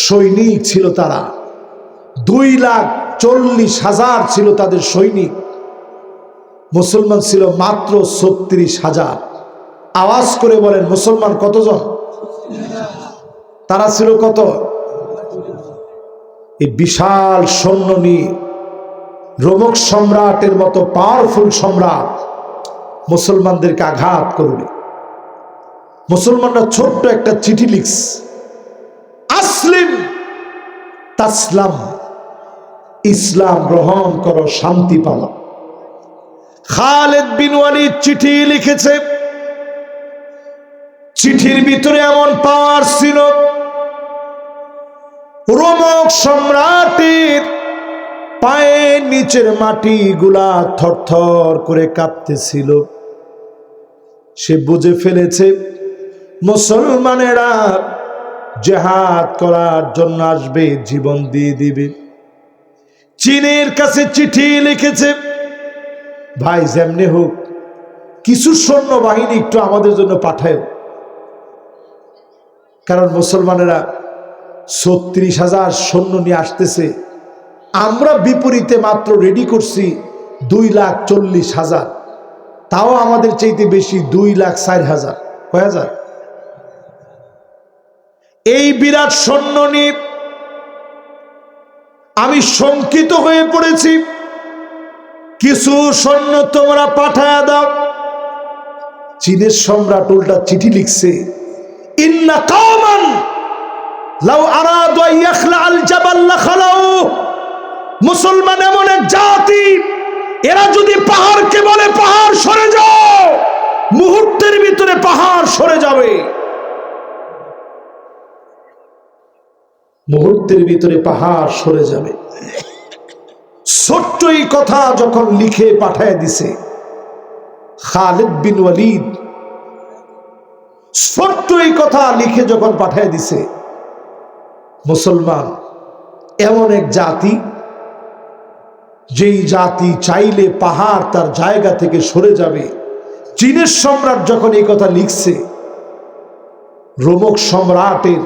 সৈনিক ছিল। তারা 2,40,000 ছিল তাদের সৈনিক, মুসলমান ছিল মাত্র 36,000। আওয়াজ করে বলেন মুসলমান কতজন? তারা ছিল কত? এই বিশাল সৈন্য নিয়ে রোমক সম্রাটের মতো পাওয়ারফুল সম্রাট মুসলমানদেরকে আঘাত করবে। মুসলমানরা ছোট্ট একটা চিঠি লিখছে, আসলিম তাসলাম, ইসলাম গ্রহণ করো, শান্তি পাও। খালিদ বিন ওয়ালিদ চিঠি লিখেছে, চিঠির ভিতরে এমন পাওয়ার ছিল, রোমক সম্রাটের পায়ের নিচের মাটিগুলা থরথর করে কাঁপতেছিল। সে বুঝে ফেলেছে মুসলমানেরা জিহাদ করার জন্য আসবে, জীবন দিয়ে দিবে। চীনের কাছে চিঠি লিখেছে, ভাই যেমনি হোক কিছু সৈন্য বাহিনী একটু আমাদের জন্য পাঠায়, কারণ মুসলমানেরা 36,000 সৈন্য নিয়ে আসতেছে, আমরা বিপরীতে মাত্র রেডি করছি 2,40,000, তাও আমাদের চাইতে বেশি 2,04,000। কয় হাজার? এই বিরাট সৈন্য নিয়ে আমি শঙ্কিত হয়ে পড়েছি, কিছু সৈন্য তোমরা পাঠায়া দাও। চীনের সম্রাট উল্টা চিঠি লিখছে, ইন্না কওমান লাউ আরাদু আন ইয়াখলা আল জাবাল লাখালাউ, মুসলমান এমন এক জাতি, এরা যদি পাহাড়কে বলে পাহাড় সরে যাও, মুহূর্তের ভিতরে পাহাড় সরে যাবে, মুহূর্তের ভিতরে পাহাড় সরে যাবে। ছোট্ট এই কথা যখন লিখে পাঠায় দিছে খালিদ বিন ওয়ালিদ, ছোট্ট এই কথা লিখে যখন পাঠায় দিছে, মুসলমান এমন এক জাতি, যেই জাতি চাইলে পাহাড় তার জায়গা থেকে সরে যাবে। চীনের সম্রাট যখন এই কথা লিখছে, রোমক সম্রাটের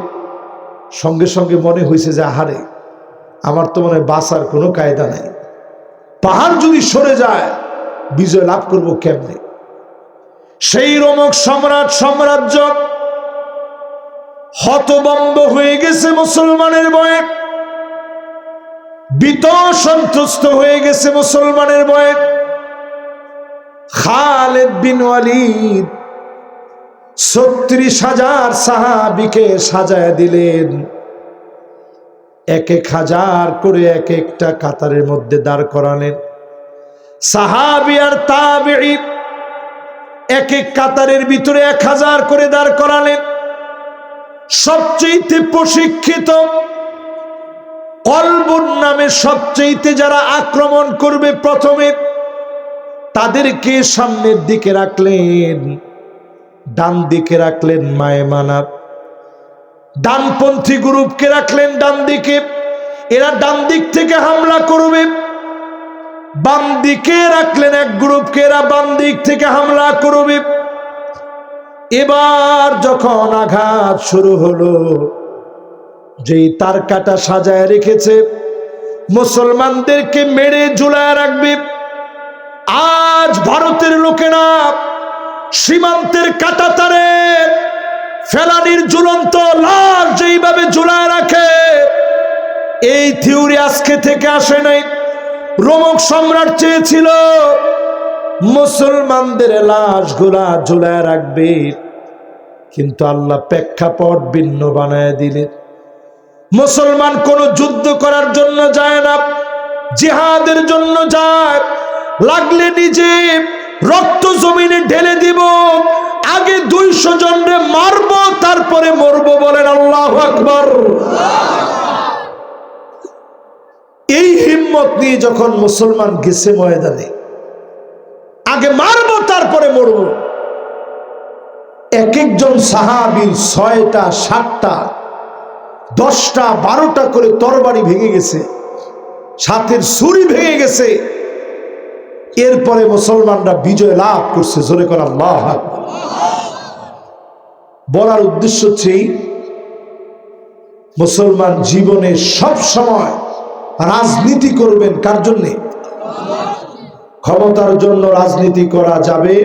সঙ্গে সঙ্গে মনে হয়েছে যে আহারে, আমার তো মনে হয় বাঁচার কোনো কায়দা নাই, পাহাড় যদি সরে যায় বিজয় লাভ করব কেমনে। সেই রোমক সম্রাট সাম্রাজ্য হতভম্ব হয়ে গেছে মুসলমানের ভয়ে, ভীত সন্ত্রস্ত হয়ে গেছে মুসলমানের ভয়ে। খালিদ বিন ওয়ালিদ 36,000 সাহাবীকে সাজায় দিলেন, 1,000 করে এক একটা কাতারের মধ্যে দাঁড় করালেন। সাহাবী আর তাবেঈ এক এক কাতারের ভিতরে 1,000 করে দাঁড় করালেন। সবচেয়ে প্রশিক্ষিত, কলবুন নামে সবচেয়ে যারা আক্রমণ করবে প্রথমে, তাদেরকে সামনের দিকে রাখলেন, ডান দিকে রাখলেন মায়মানা, ডানপন্থী গ্রুপকে রাখলেন ডান দিকে, এরা ডান দিক থেকে হামলা করবে। বাম দিকে রাখলেন এক গ্রুপকে, এরা বাম দিক থেকে হামলা করবে। এবার যখন আঘাত শুরু হলো, যেই তার কাটা সাজায় রেখেছে মুসলমানদেরকে মেরে ঝুলায় রাখবে, আজ ভারতের লোকেরা সীমান্তের কাটা তারে ফেলানির ঝুলন্ত লাশ যেইভাবে ঝুলায় রাখে, এই থিওরি আজকে থেকে আসে নাই। রোমক সম্রাট চেয়েছিল মুসলমানদের লাশগুলা ঝুলায় রাখবে, কিন্তু আল্লাহ প্রেক্ষাপট ভিন্ন বানায় দিলেন। মুসলমান কোন যুদ্ধ করার জন্য যায় না, জিহাদের জন্য যায়। লাগলে নিজে রক্ত জমিনে ঢেলে দিব, আগে 200 জনরে মারব, তারপরে মরব। বলেন আল্লাহু আকবার। এই হিম্মত নিয়ে যখন মুসলমান গেছে ময়দানে, আগে মারব তারপরে মরব। এক একজন সাহাবীর 6টা 7টা 10টা 12টা করে তরবারি ভেঙে গেছে। সাথের ছুরি ভেঙে গেছে। এরপরে মুসলমানরা বিজয় লাভ করছে। জোরে করে আল্লাহু আকবার। বলার উদ্দেশ্য হচ্ছে মুসলমান জীবনে সব সময় রাজনীতি করবেন কার জন্যে? ক্ষমতার জন্য রাজনীতি করা যাবে?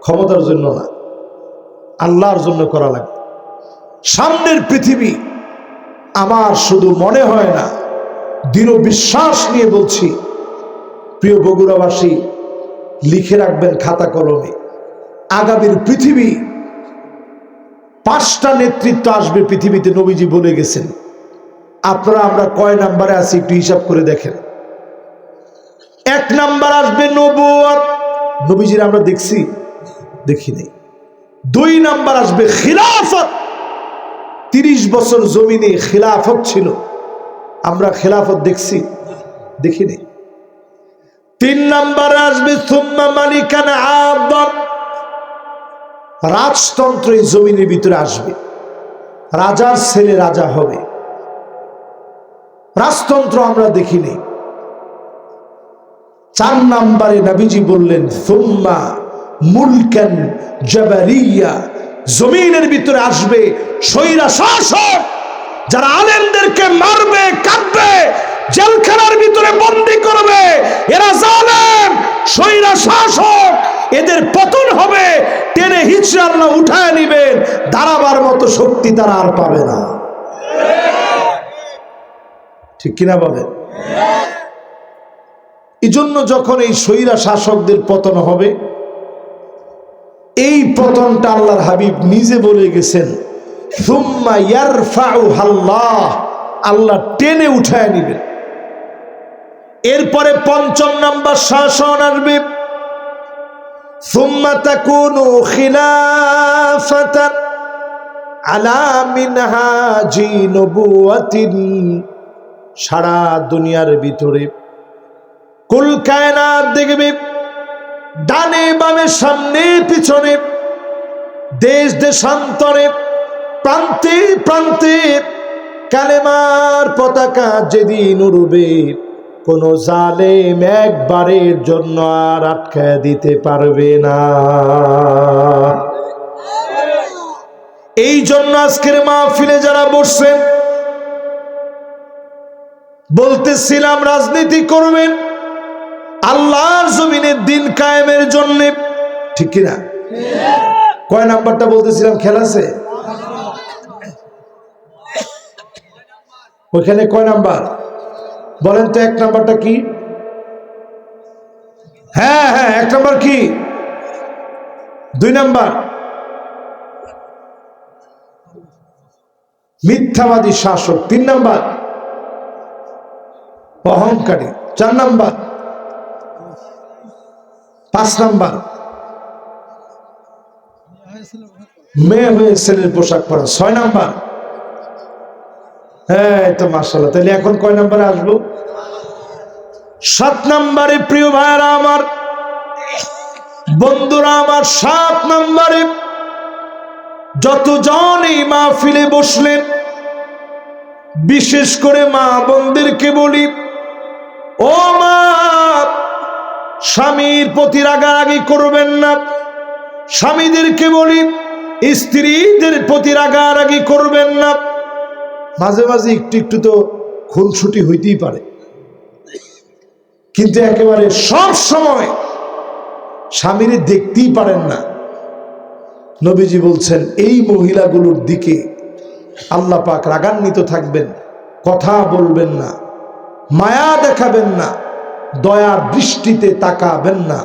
ক্ষমতার জন্য না, আল্লাহর জন্য করা লাগবে। সামনের পৃথিবী আমার শুধু মনে হয় না, দৃঢ় বিশ্বাস নিয়ে বলছি, প্রিয় বগুড়াবাসী লিখে রাখবেন খাতা কলমে, আগামীর পৃথিবী 5টা নেতৃত্ব আসবে পৃথিবীতে। নবীজি বলে গেছেন। আপনারা আমরা কয় নাম্বারে আছি একটু হিসাব করে দেখেন। 1 নাম্বার আসবে নবুয়ত, নবীজির আমরা দেখছি? দেখি নাই। 2 নাম্বার আসবে খিলাফত, 30 বছর জমিনে খিলাফত ছিল, আমরা খিলাফত দেখছি? দেখি নাই। 3 নাম্বার আসবে সুম্মা মালিকান আদম, রাজতন্ত্র এই জমিনের ভিতরে আসবে, রাজার ছেলে রাজা হবে। রাজতন্ত্র আমরা দেখিনি। 4 নাম্বারে নবীজি বললেন সুম্মা মুলকান জাবারিয়া, জমিনের ভিতরে আসবে স্বৈরা শাসক, যারা আলেমদেরকে মারবে, কাটবে, জেলখানার ভিতরে বন্দী করবে। এরা জালেম, স্বৈরা শাসক, এদের পতন হবে। টেনে হিচড়ে আল্লাহ উঠায় নিবেন, দাঁড়াবার মতো শক্তি তারা আর পাবে না। ঠিক কিনা বলেন? এই জন্য যখন এই স্বৈরা শাসকদের পতন হবে, এই পতনটা আল্লাহর হাবিব নিজে বলে গেছেন, সুম্মা ইয়ারফাউহাল্লাহ, আল্লাহ টেনে উঠায় নিবেন। এরপরে 5ম নাম্বার শাসন আসবে, সুম্মা তাকুনু খিলাফাতান আলা মিনহাজি নবুওয়াতিন, সারা দুনিয়ার ভিতরে কুল কায়নাত দেখবে, ডানে বামে সামনে পিছনে, দেশ দেশান্তরে, প্রান্তে প্রান্তে কালেমার পতাকা যেদিন উড়বে, কোন জালেম একবারের জন্য আর আটকায় দিতে পারবে না। এই জন্য আজকের মাহফিলে যারা বসছেন, বলতেছিলাম রাজনীতি করবেন আল্লাহর জমিনের দিন কায়েমের জন্য, ঠিক কিনা? কয় নাম্বারটা বলতেছিলাম খেয়াল আছে? ওইখানে কয় নাম্বার বলেন তো? 1 নাম্বারটা কি? হ্যাঁ হ্যাঁ, 1 নাম্বার কি? 2 নাম্বার মিথ্যাবাদী শাসক, 3 নাম্বার অহংকারী, 4 নাম্বার, 5 নাম্বার মেয়ে হয়ে ছেলের পোশাক পরা, 6 নাম্বার। হ্যাঁ তো মাশাআল্লাহ। তাহলে এখন কয় নাম্বারে আসবো? 7 নাম্বারে। প্রিয় ভাইরা আমার, বন্ধুরা আমার, 7 নাম্বারে যতজন এই মাহফিলে বসলেন, বিশেষ করে মা বোনদেরকে বলি, ও মা, স্বামীর প্রতি রাগারাগি করবেন না। স্বামীদেরকে বলি, স্ত্রীদের প্রতি রাগারাগি করবেন না। মাঝে মাঝে একটু একটু তো খুনসুটি হইতেই পারে, কিন্তু একেবারে সব সময় স্বামীরে দেখতেই পারেন না। নবীজি বলছেন এই মহিলাগুলোর দিকে আল্লাহ পাক রাগান্বিত থাকবেন, কথা বলবেন না, মায়া দেখাবেন না, দয়ার দৃষ্টিতে তাকাবেন না।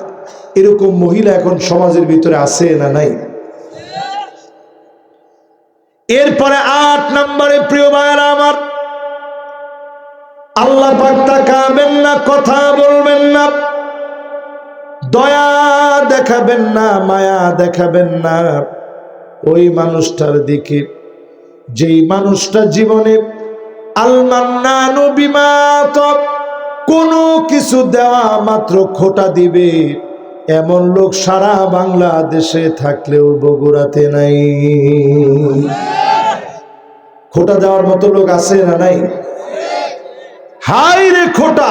এরকম মহিলা এখন সমাজের ভিতরে আছে না নাই? এরপরে 8 নম্বরে প্রিয় ভাইরা আমার, আল্লাহ পাক তাকাবেন না, কথা বলবেন না, দয়া দেখাবেন না, মায়া দেখাবেন না ওই মানুষটার দিকে, যেই মানুষটা জীবনে আল মান্নানু বিমা আতা, কোনো কিছু দেওয়া মাত্র খোটা দিবে, এমন লোক সারা বাংলাদেশে থাকলেও বগুড়াতে নাই। খোটা দেওয়ার মতো লোক আছে না নাই? হাই রে খোটা,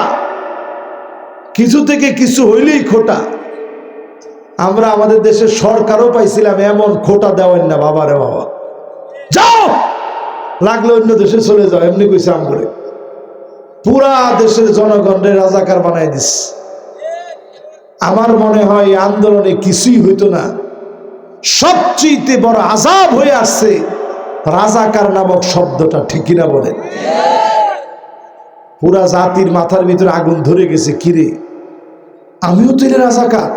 কিছু থেকে কিছু হইলেই খোটা। আমরা আমাদের দেশের সরকারও পাইছিলাম এমন খোটা দেওয়েন না বাবা রে বাবা, যাও লাগলে অন্য দেশে চলে যাও, এমনি কইছে আম করে পুরা দেশের জনগণের রাজাকার বানাই দিস। আমার মনে হয় এই আন্দোলনে কিছুই হইতো না, সবচেয়ে বড় আযাব হয়ে আসছে রাজাকার নামক শব্দটা, ঠিক কিনা বলেন? পুরা জাতির মাথার ভিতরে আগুন ধরে গেছে, কিরে আমিও তো এর রাজাকার।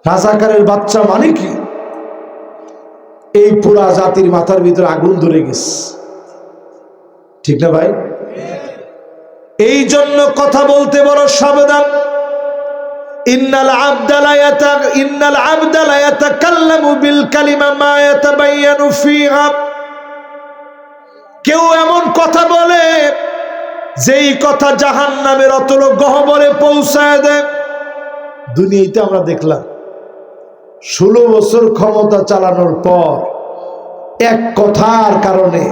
রাজাকারের বাচ্চা মানে কি? এই পুরা জাতির মাথার ভিতরে আগুন ধরে গেছে, ঠিক না ভাই? এই জন্য কথা বলতে বড় সাবধান। ইন্নাল আবদা লা ইয়াতাকাল্লামু বিল কালিমা মা ইয়াতাবায়ানু ফিহা। কেউ এমন কথা বলে যেই কথা জাহান্নামের অতল গহ্বরে পৌঁছায় দেয়। দুনিয়াতে আমরা দেখলাম 16 বছর ক্ষমতা চালানোর পর এক কথার কারণে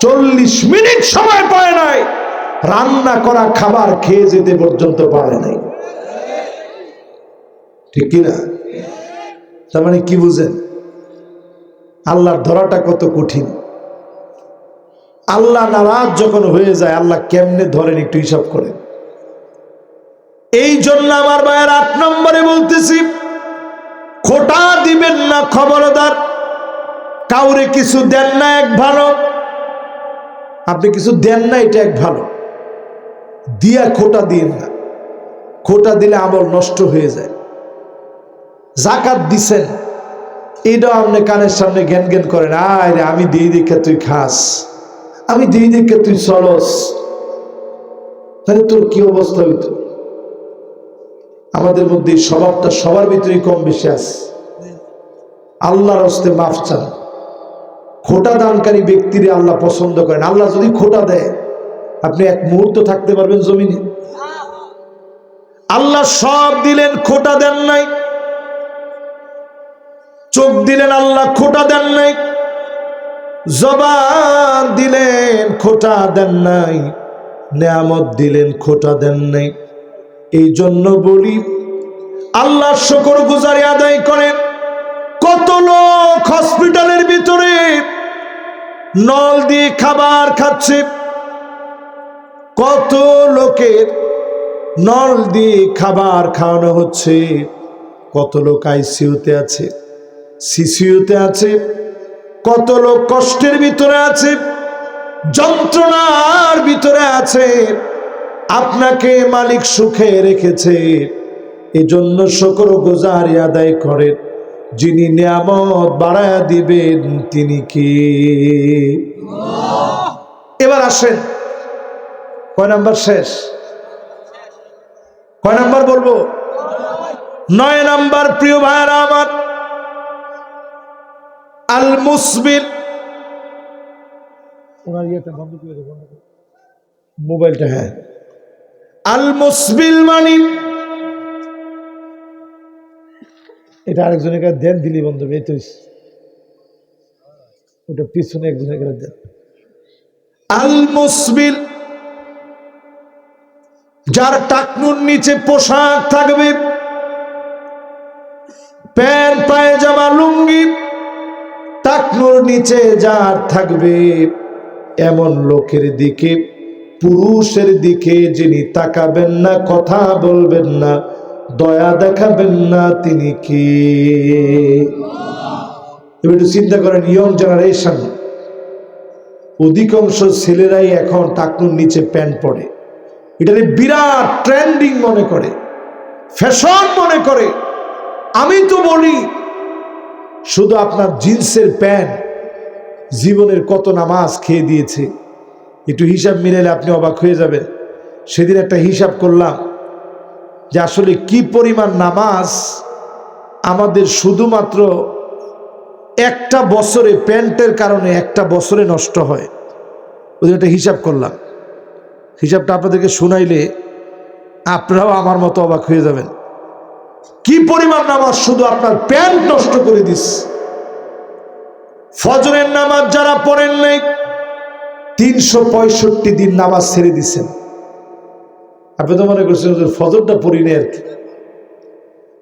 40 মিনিট সময় পায় নাই, রান্না করা খাবার খেয়ে যেতে পর্যন্ত পারে নাই, ঠিক কিনা? তার মানে কি বুঝেন আল্লাহর ধরাটা কত কঠিন। আল্লাহ নারাজ যখন হয়ে যায়, আল্লাহ কেমনে ধরেন একটু হিসাব করেন। এই জন্য আমার ভাইয়ের 8 নম্বরে বলতেছি, খোটা দিবেন না, খবরদার। কাউরে কিছু দেন না এক ভালো, আপনি কিছু দেন না এটা এক ভালো, দিয়া খোটা দিয়েন না। খোটা দিলে আমল নষ্ট হয়ে যায়। যাকাত দিছেন, এটাও আপনি কানের সামনে জ্ঞান জ্ঞান করেন, আরে আমি দিই দেখে তুই খাস, আমি দিই দেখে তুই চলস, তাহলে তোর কি অবস্থা হইত? আমাদের মধ্যে এই স্বভাবটা সবার ভিতরেই কম বেশি আছে। আল্লাহর হস্তে মাফ চান। খোটা দানকারী ব্যক্তিরে আল্লাহ পছন্দ করেন। আল্লাহ যদি খোটা দেয়, আপনি এক মুহূর্ত থাকতে পারবেন জমিনে? আল্লাহ সব দিলেন, খোটা দেন নাই। চোখ দিলেন, আল্লাহ খোটা দেন নাই। জবান দিলেন, খোটা দেন নাই। নেয়ামত দিলেন, খোটা দেন নাই। এই জন্য বলি, আল্লাহর শুকর গুজারি আদায় করেন। কত লোক হসপিটালের ভিতরে নল দিয়ে খাবার খাচ্ছে, কত লোকের নল দিয়ে খাবার খাওয়ানো হচ্ছে, কত লোক আইসিইউতে আছে, সিসিইউতে আছে, কত লোক কষ্টের ভিতরে আছে, যন্ত্রণার ভিতরে আছে। আপনাকে মালিক সুখে রেখেছে, এজন্য শুকর গুজারি আদায় করেন। যিনি নিয়ামত বাড়ায়া দিবেন তিনি কি? এবার আসেন, কয় নাম্বার শেষ? কয় নাম্বার বলবো? 9 নাম্বার। প্রিয় ভাইরা আমার, আল মুসবিল। ওনার ইয়েটা বন্ধ করে দেব, মোবাইলটা। হ্যাঁ, আল মুসবিল মানে এটা আরেকজনের কাছে দেন, দিলি বন্ধ। এই তো ওটা পিছনে একজনের কাছে দেন। আল মুসবিল, যার টাকনুর নিচে পোশাক থাকবে, প্যান্ট পায়জামা লুঙ্গি, টাকনুর নিচে যার থাকবে, এমন লোকের দিকে, পুরুষের দিকে যিনি তাকাবেন না, কথা বলবেন না, দয়া দেখাবেন না, তিনি কি? এবার একটু চিন্তা করেন, ইয়ং জেনারেশন অধিকাংশ ছেলেরাই এখন টাকনুর নিচে প্যান্ট পরে। এটাকে বিরাট ট্রেন্ডিং মনে করে, ফ্যাশন মনে করে। আমি তো বলি, শুধু আপনার জিন্সের প্যান্ট জীবনের কত নামাজ খেয়ে দিয়েছে, একটু হিসাব মিলাইলে আপনি অবাক হয়ে যাবেন। সেদিন একটা হিসাব করলাম যে আসলে কি পরিমাণ নামাজ আমাদের শুধুমাত্র একটা বছরে, প্যান্টের কারণে একটা বছরে নষ্ট হয়। ওই একটা হিসাব করলাম, হিসাবটা আপনাদেরকে শুনাইলে আপনারাও আমার মতো অবাক হয়ে যাবেন। কি পরিমাণ নামাজ শুধু আপনার প্যান্ট নষ্ট করে দিস। ফজরের নামাজ যারা পড়েন নাই, 365 দিন নামাজ ছেড়ে দিচ্ছেন। আপনি তো মনে করছেন ফজরটা পড়ি নেই আর কি।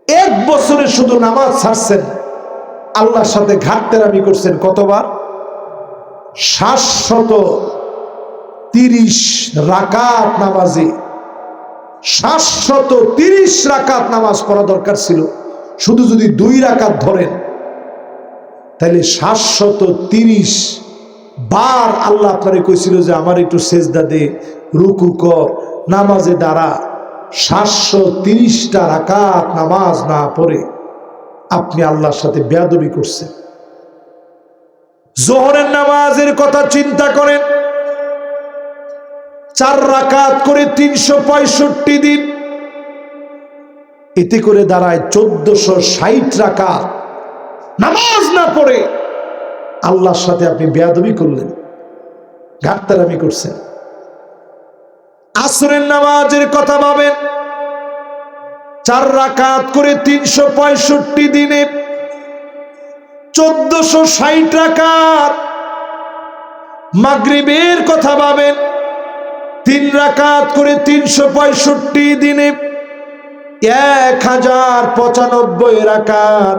1 বছরে শুধু নামাজ ছাড়ছেন, আল্লাহর সাথে ঘাটতেরামি করছেন কতবার? 730 রাকাত নামাজে 730 রাকাত নামাজ পড়া দরকার ছিল। শুধু যদি 2 রাকাত ধরেন তাহলে 730 বার আল্লাহ আপনারে কইছিল যে আমার একটু সেজদা দে, রুকু কর, নামাজে দাঁড়া। 730টা রাকাত নামাজ না পড়ে আপনি আল্লাহর সাথে বেয়াদবি করছেন। যোহরের নামাজের কথা চিন্তা করেন, 4 রাকাত করে 365 দিন, এতে করে দাঁড়ায় 1460 রাকাত নামাজ না পড়ে আল্লাহর সাথে আপনি বেয়াদবি করলেন, ঘাটতারামি করছেন। আসরের নামাজের কথা ভাবেন, 4 রাকাত করে 365 দিনে 1460 রাকাত। মাগরিবের কথা ভাবেন, 3 রাকাত করে 365 দিনে 1095 রাকাত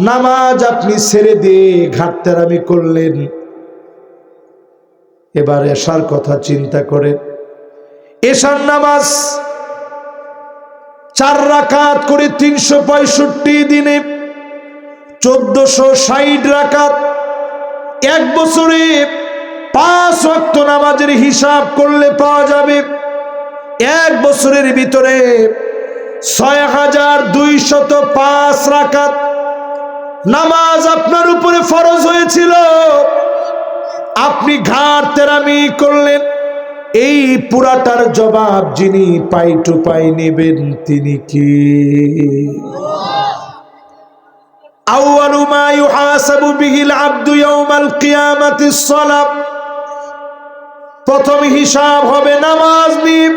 নামাজ আপনি ছেড়ে দিয়ে ঘাটতারামি করলেন। এবার এশার কথা চিন্তা করেন, এশার নামাজ 4 রাকাত করে 365 দিনে 1460 রাকাত। 1 বছরে 5 ওয়াক্ত নামাজের হিসাব করলে পাওয়া যাবে 1 বছরের ভিতরে 6205 রাকাত নামাজ আপনার উপরে ফরজ হয়েছিল। আপনি ঘাটতেরামি করলেন। এই পুরাটার জবাব যিনি পাই টু পাই নেবেন তিনি কি? আউয়ালু মা ইউহাসাবু বিহিল আবদু ইয়াউমাল কিয়ামাতিস সালাত। প্রথম হিসাব হবে নামাজ নিয়ে।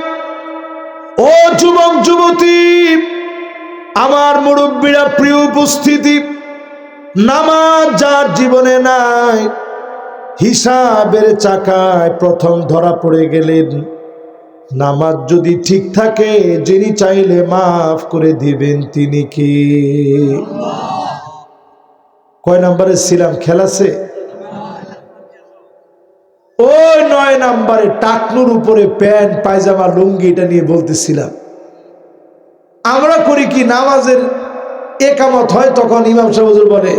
ও যুবক যুবতী, আমার মুরব্বীরা, প্রিয় উপস্থিতি, নামাজ যার জীবনে নাই, হিসাবের চাকায় প্রথম ধরা পড়ে গেলেন। নামাজ যদি ঠিক থাকে, যিনি চাইলে মাফ করে দিবেন তিনি কি? কয় নাম্বারে ছিলাম? খেলাছে ওই 9 নাম্বারে টাকনুর উপরে প্যান্ট পায়জামা লুঙ্গি, এটা নিয়ে বলতেছিলাম। আমরা করি কি, নামাজের একামত হয় তখন ইমাম সাহেব হুজুর বলে,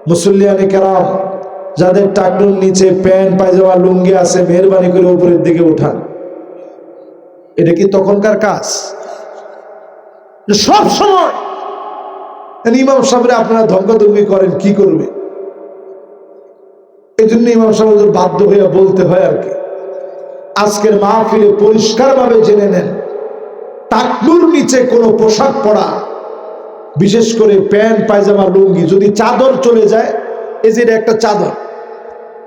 মুসল্লিয়ানে কেরাম, যাদের টাকনুর নিচে প্যান্ট পায়জামা লুঙ্গি আছে মেহরবানি করে উপরের দিকে উঠান। এটা কি তখনকার কাজ? সব সময় ইমাম সাহেবরা আপনারা ধমকাধমকি করেন, কি করবে? এই জন্য ইমাম সাহেব বাধ্য হয়ে বলতে হয় আর কি। আজকের মাহফিলে পরিষ্কারভাবে জেনে নেন, টাকনুর নিচে কোনো পোশাক পরা, বিশেষ করে প্যান্ট পায়জামা লুঙ্গি, যদি চাদর চলে যায়, এই যে একটা চাদর,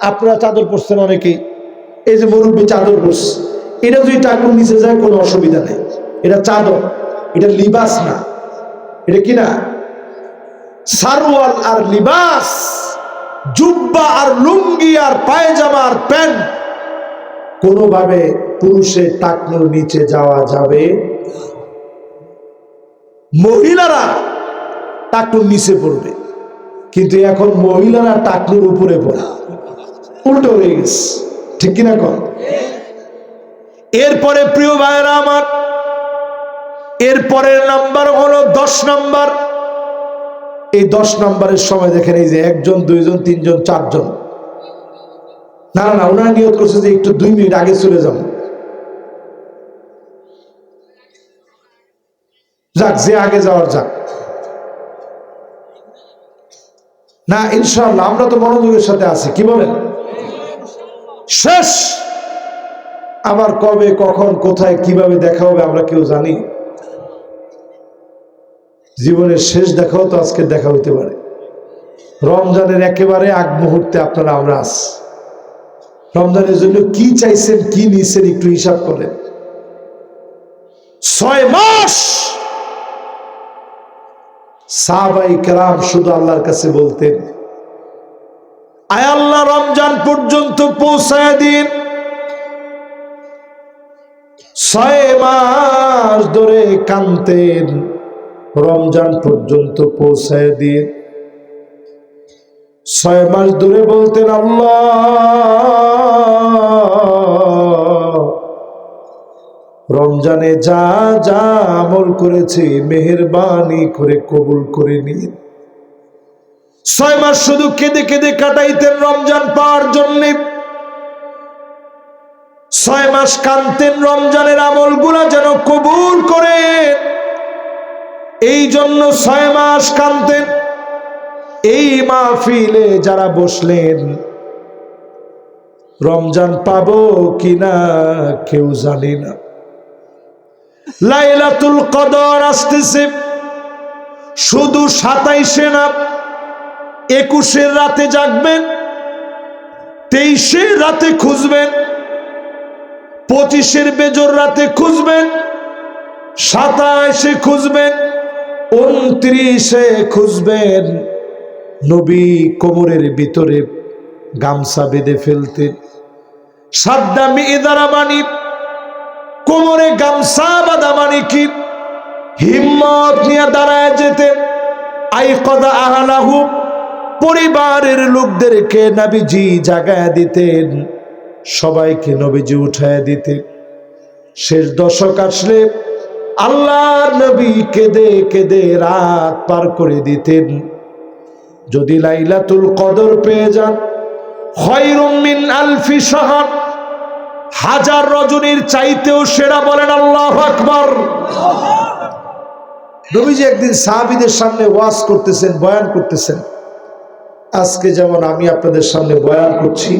আপনারা চাদর পরছেন অনেকেই, এই যে মুরব্বী চাদর পরছে, এটা যদি টাকনুর নিচে যায় কোনো অসুবিধা নেই। এটা চাদর, এটা লিবাস না। এটা কি না? সারওয়াল আর লিবাস, জুব্বা আর লুঙ্গি আর পায়জামা আর প্যান্ট, কোনোভাবে পুরুষের টাকনুর নিচে যাওয়া যাবে। মহিলারা টাকনুর নিচে পড়বে, কিন্তু এখন মহিলারা টাকনুর উপরে পড়ে, উল্টো হয়ে গেছে, ঠিক কিনা কর? এরপরে প্রিয় ভাইয়েরা আমার, এরপরের নাম্বার হলো 10 নাম্বার। এই 10 নাম্বারের সময় দেখেন, এই যে 1 জন 2 জন 3 জন 4 জন, না না না, ওনারা নিয়ত করছে যে একটু 2 মিনিট আগে চলে যাব। যাক, যে আগে যাওয়ার যাক না, ইনশাআল্লাহ আমরা তো মনোযোগের সাথে আছি, কি বলেন? শেষ আবার কবে, কখন, কোথায়, কিভাবে দেখা হবে আমরা কেউ জানি? জীবনের শেষ দেখাও তো আজকে দেখা হইতে পারে। রমজানের একেবারে আগ মুহূর্তে আপনারা আমরা আছি। রমজানের জন্য কি চাইছেন, কি নিয়েছেন, একটু হিসাব করেন। 6 মাস সাহাবায়ে কেরাম শুধু আল্লাহর কাছে বলতেন, আয় আল্লাহ রমজান পর্যন্ত পৌঁছায় দিন। 6 মাস ধরে কাঁদতেন, রমজান পর্যন্ত পৌঁছায় দিয়ে 6 মাস ধরে বলতেন আল্লাহ রমজানে যা যা আমল করেছি মেহেরবানি করে কবুল করে নিন। 6 মাস শুধু কেঁদে কেঁদে কাটাইতেন রমজান পাওয়ার জন্য। 6 মাস কাঁদতেন রমজানের আমলগুলা যেন কবুল করে, এই জন্য 6 মাস কাঁদতেন। এই মাহফিলে যারা বসলেন রমজান পাবো কিনা কেউ জানি না। লাইলাতুল কদর আসতেছে, শুধু 27 না, 21 রাতে জাগবেন, 23 রাতে খুঁজবেন, 25 বেজর রাতে খুঁজবেন, 27 খুঁজবেন, 29 খুঁজবেন। নবী কোমরের ভিতরে গামছা বেঁধে ফেলতেন। সাদ্দা মিদারা মানি কোমরে গামছা বাঁধা মানে কি হিম্মত নিয়ে দাঁড়ায় যেতেন। আইকদা আহলাহু পরিবারের লোকদেরকে নবীজি জাগায় দিতেন, সবাইকে নবীজি উঠায় দিতেন। শেষ দশক আসলে আল্লাহর নবী কেঁদে কেঁদে রাত পার করে দিতেন। যদি লাইলাতুল কদর পেয়ে যান, খায়রুম মিন আলফি শাহর, 1000 রজনীর চাইতেও সেরা। বলেন আল্লাহু আকবার। নবীজি একদিন সাহাবীদের সামনে ওয়াজ করতেছেন, বয়ান করতেছেন। আজকে যেমন আমি আপনাদের সামনে বয়ান করছি,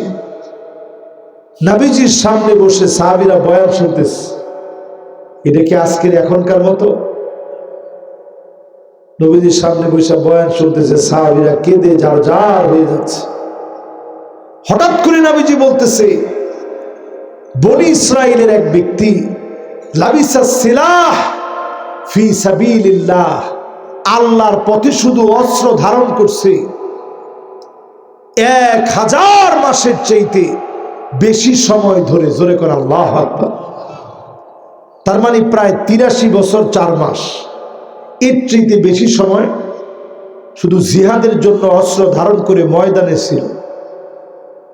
নবীজির সামনে বসে সাহাবীরা বয়ান শুনতেছে। এটা কি আজকের এখনকার মতো? নবীজির সামনে বসে বয়ান শুনতেছে, সাহাবীরা কেঁদে যার যার হয়ে যাচ্ছে। হঠাৎ করে নবীজি বলতেছে, বনি ইসরাইলের এক ব্যক্তি লাবিসা সিলাহ ফি সাবিলিল্লাহ, আল্লাহর পথে শুধু অস্ত্র ধারণ করছে 1000 মাসের চাইতে বেশি সময় ধরে। জোরে করে আল্লাহু আকবার। তার মানে প্রায় 83 বছর 4 মাস, এর চাইতে বেশি সময় শুধু জিহাদের জন্য অস্ত্র ধারণ করে ময়দানে ছিল।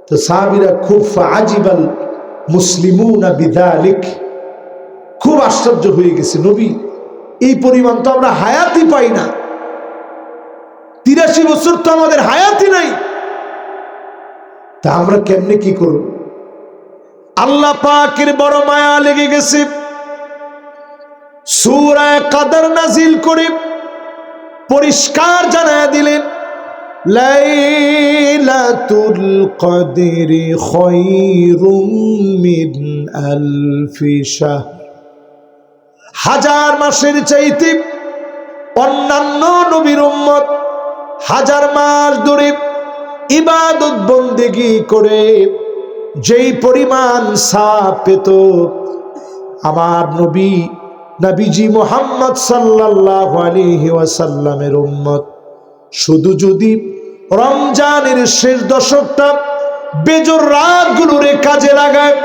তো সাহাবীরা খুব আজিবাল মুসলিমুনা বিযালিক, খুব আশ্চর্য হয়ে গেছে, নবী এই পরিমাণ তো আমরা হায়াতই পাই না, 83 বছর তো আমাদের হায়াতই নাই, তা আমরা কেমনে কি করব? আল্লাহ পাকের বড় মায়া লেগে গেছে, সূরা কদর নাজিল করে পরিষ্কার জানায়া দিলেন, লাইলাতুল কদরি খায়রুম মিন আলফি শাহর, 1000 মাসের চাইতে অন্যান্য নবীর উম্মত 1000 মাস ধরে ইবাদত বন্দেগি করে যেই পরিমাণ সওয়াব পেত, আমার নবীজি মুহাম্মদ সাল্লাল্লাহু আলাইহি ওয়াসাল্লামের উম্মত শুধু যদি রমজানের শেষ দশকটা বেজোর রাতগুলোরে কাজে লাগায়,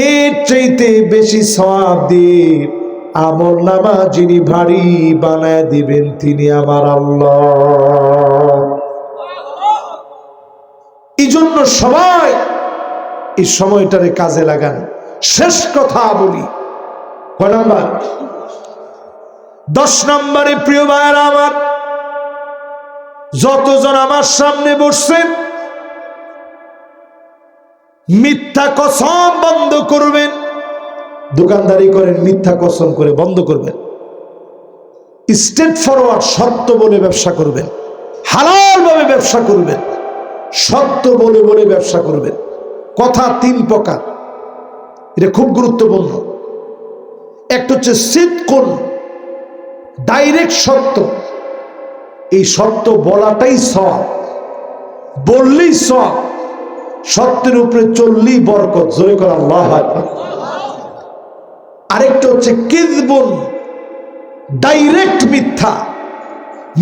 এর চাইতে বেশি সওয়াব দিয়ে আমল নামা যিনি ভারী বানায় দিবেন তিনি আমার আল্লাহ। এই জন্য সবাই এই সময়টারে কাজে লাগান। শেষ কথা বলি, কয় নাম্বার? 10 নম্বরে প্রিয় ভাইরা আমার, যতজন আমার সামনে বসছেন মিথ্যা কসম বন্ধ করবেন। দোকানদারি করেন, মিথ্যা কসম করে বন্ধ করবেন। স্ট্রেট ফরওয়ার্ড সত্য বলে ব্যবসা করবেন, হালাল ভাবে ব্যবসা করবেন, সত্য বলে বলে ব্যবসা করবেন। কথা 3 প্রকার, এটা খুব গুরুত্বপূর্ণ। একটা হচ্ছে সিদকুন, ডাইরেক্ট সত্য, এই সত্য বলাটাই সওয়াব, বললেই সওয়াব, সত্যের উপরে চললেই বরকত। জোরে করে আল্লাহু আকবার। আরেকটা হচ্ছে কিযবুন, ডাইরেক্ট মিথ্যা,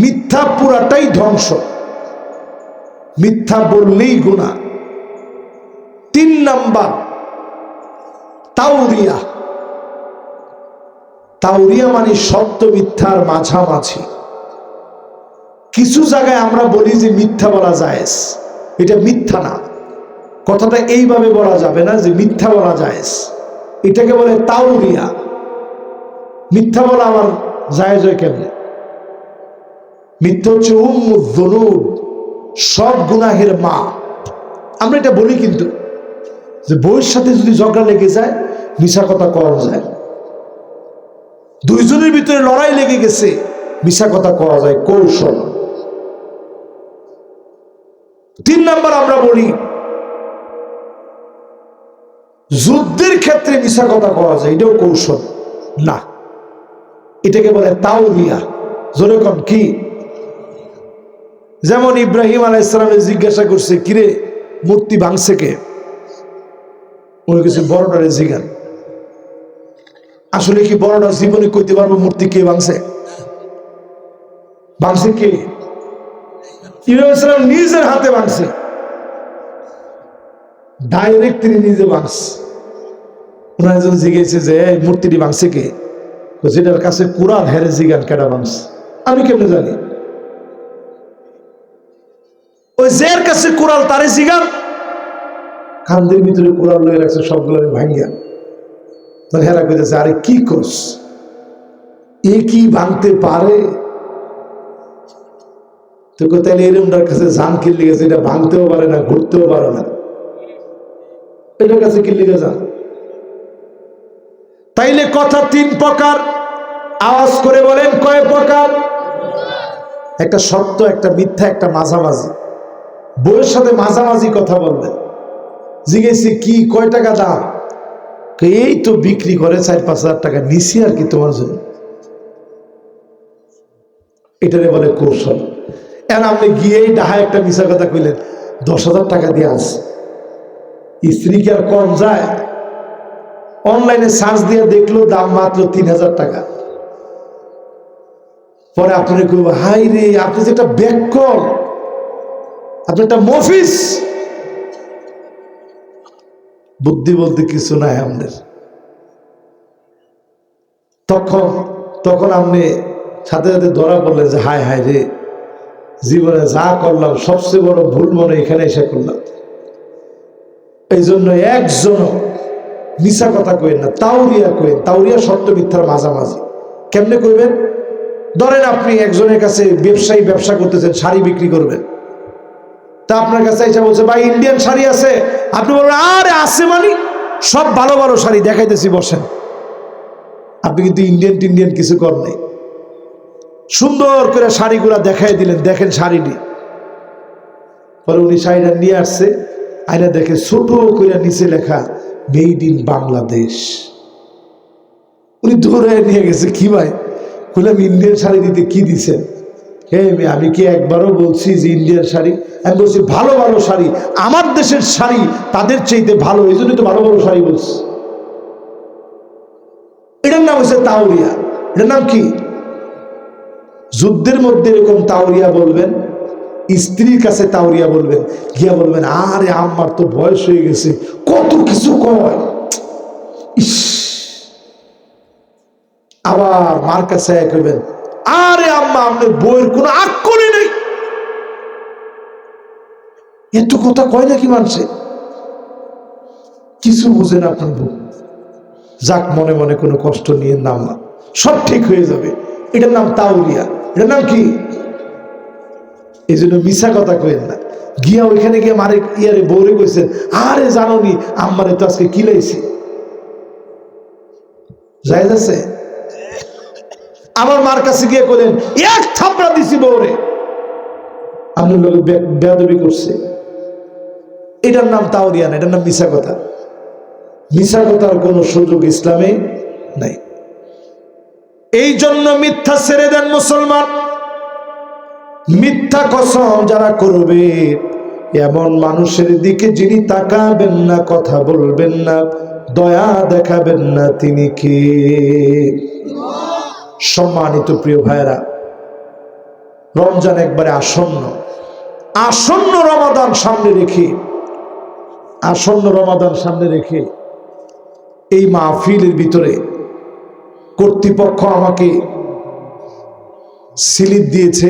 মিথ্যা পুরাটাই ধ্বংস। মিথ্যা বললেই গুনাহ। 3 নাম্বার তাওরিয়া। তাওরিয়া মানে সত্য মিথ্যার মাঝামাঝি। কিছু জায়গায় আমরা বলি যে মিথ্যা বলা জায়েজ, এটা মিথ্যা না, কথাটা এইভাবে বলা যাবে না যে মিথ্যা বলা জায়েজ, এটাকে বলে তাওরিয়া। মিথ্যা বলা আমার জায়েজ হয় কেমনে? মিথ্যা হচ্ছে উম্মুয যুনুব, সব গুনাহের মা। আমরা এটা বলি কিন্তু যে বউয়ের সাথে যদি ঝগড়া লেগে যায় মিছা কথা কওয়া যায়, দুইজনের ভিতরে লড়াই লেগে গেছে মিছা কথা কওয়া যায়, কৌশল। 3 নাম্বার আমরা বলি যুদ্ধের ক্ষেত্রে মিছা কথা কওয়া যায়, এটাও কৌশল না, এটাকে বলে তাওরিয়া। জোরে কন কি? যেমন ইব্রাহিম আলাইহিস সালামের জিজ্ঞাসা করছে, কিরে মূর্তি ভাঙছে কে? উনি কিছু বড়টারে জিগান। আসলে কি বড়টা জীবনে কইতে পারবো মূর্তি কে ভাঙছে? ভাঙছে কে? ইব্রাহিম আলাইহিস সালাম নিজের হাতে ভাঙছে, ডাইরেক্ট তিনি নিজে ভাঙছে। ওনার একজন জিজ্ঞেসে যে এই মূর্তিটি ভাঙছে কে? যেটার কাছে কুরআন হেরে জিগান কেডা ভাঙছে? আমি কেমনে জানি? ওই যার কাছে কুরআন তারে জিগান। কান্দের ভিতরে কুরআন লয়ে রাখছে সবগুলো ভাঙিয়া। তখন হেরা কইতেছে, আরে কি করস, এ কি ভাঙতে পারে? তো তাহলে এরমটার কাছে জান কিনলে গেছে, এটা ভাঙতেও পারে না, ঘুরতেও পারে না, এটার কাছে কিনলে যান। তাইলে কথা 3 প্রকার। আওয়াজ করে বলেন কয় প্রকার? একটা সত্য, একটা মিথ্যা, একটা মাঝামাঝি। বউয়ের সাথে মাঝামাঝি কথা বলবেন। জিজ্ঞেসি কি কয় টাকা দাম? এই তো বিক্রি করে 4-5 হাজার টাকা নিছি আর কি তোমার জন্য। এটারে বলে কৌশল। এখন আপনি গিয়েই ডাহায় একটা মিছা কথা কইলেন, 10,000 টাকা দিয়ে আস। স্ত্রী কি আর কম যায়? অনলাইনে সার্চ দিয়ে দেখলো দাম মাত্র 3,000 টাকা। পরে আপনি কইব, হাই রে আপনি যে একটা ব্যাককল, আপনি একটা মফিস। বুদ্ধি বলতে কিছু নাই আমাদের। তখন আপনি সাথে সাথে ধরা পড়লেন যে হায় হায় রে, জীবনে যা করলাম সবচেয়ে বড় ভুল মনে এখানে এসে করলাম। এই জন্য একজন মিছা কথা কইেন না, তাওরিয়া কইেন। তাওরিয়া সত্য মিথ্যার মাঝামাঝি। কেমনে কইবেন? ধরেন আপনি একজনের কাছে ব্যবসা করতেছেন, শাড়ি বিক্রি করবেন। তা আপনার কাছে এসে বলছে, ভাই ইন্ডিয়ান শাড়ি আছে? আপনি বলবেন, আরে আছে মানে সব ভালো ভালো শাড়ি দেখাইতেছি, বসেন। আপনি কিন্তু ইন্ডিয়ান কিছু কর নাই, সুন্দর করে শাড়িগুলা দেখাই দিলেন, দেখেন শাড়িটি। পরে উনি শাড়িটা নিয়ে আসছে, আইনা দেখে ছোট করে নিচে লেখা মেড ইন বাংলাদেশ। উনি ধরে নিয়ে গেছে, কি ভাই? বললাম ইন্ডিয়ান শাড়ি দিতে কি দিছেন? আমি কি একবারও বলছি যে ইন্ডিয়ান শাড়ি? আমি বলছি ভালো ভালো শাড়ি, আমার দেশের শাড়ি তাদের চাইতে ভালো, এই জন্যই তো ভালো ভালো শাড়ি বলছি। এটার নাম হচ্ছে তাওরিয়া। এটার নাম কি? যুদ্ধের মধ্যে এরকম তাওরিয়া বলবেন, স্ত্রীর কাছে তাওরিয়া বলবেন, গিয়া বলবেন, আরে আমার তো বয়স হয়ে গেছে, কত কিছু কয়। ইস। আবার মার কাছে কইবেন, আরে আম্মা আপনার বইয়ের কোনো আক্কলই নেই, এত কথা কয় নাকি মানুষে? কিছু বুঝে না আপনার বউ। যাক, মনে মনে কোনো কষ্ট নিয়ে নাম না, সব ঠিক হয়ে যাবে। এটার নাম তাওরিয়া। এটার নাম কি? এই জন্য মিছা কথা কইেন না। গিয়া ওইখানে গিয়ে মারে ইয়ারে বউরে কইছেন, আরে জানো নি আম্মারে তো আজকে কিলাইছি। জায়েজ আছে? আমার মার কাছে গিয়ে কইলেন, এক থাপড়া দিছি বউরে, আপনার লোক বেয়াদবি করছে। এটার নাম তাওরিয়া না, এটার নাম মিছা কথা। মিছা কথার কোনো সুযোগ ইসলামে নাই। এই জন্য মিথ্যা ছেড়ে দেন মুসলমান। মিথ্যা কসম যারা করবে, এমন মানুষের দিকে যিনি তাকাবেন না, কথা বলবেন না, দয়া দেখাবেন না, তিনি কে? সম্মানিত প্রিয় ভাইরা, রমজান একবারে আসন্ন। আসন্ন রমাদান সামনে রেখে এই মাহফিলের ভিতরে কর্তৃপক্ষ আমাকে স্লিপ দিয়েছে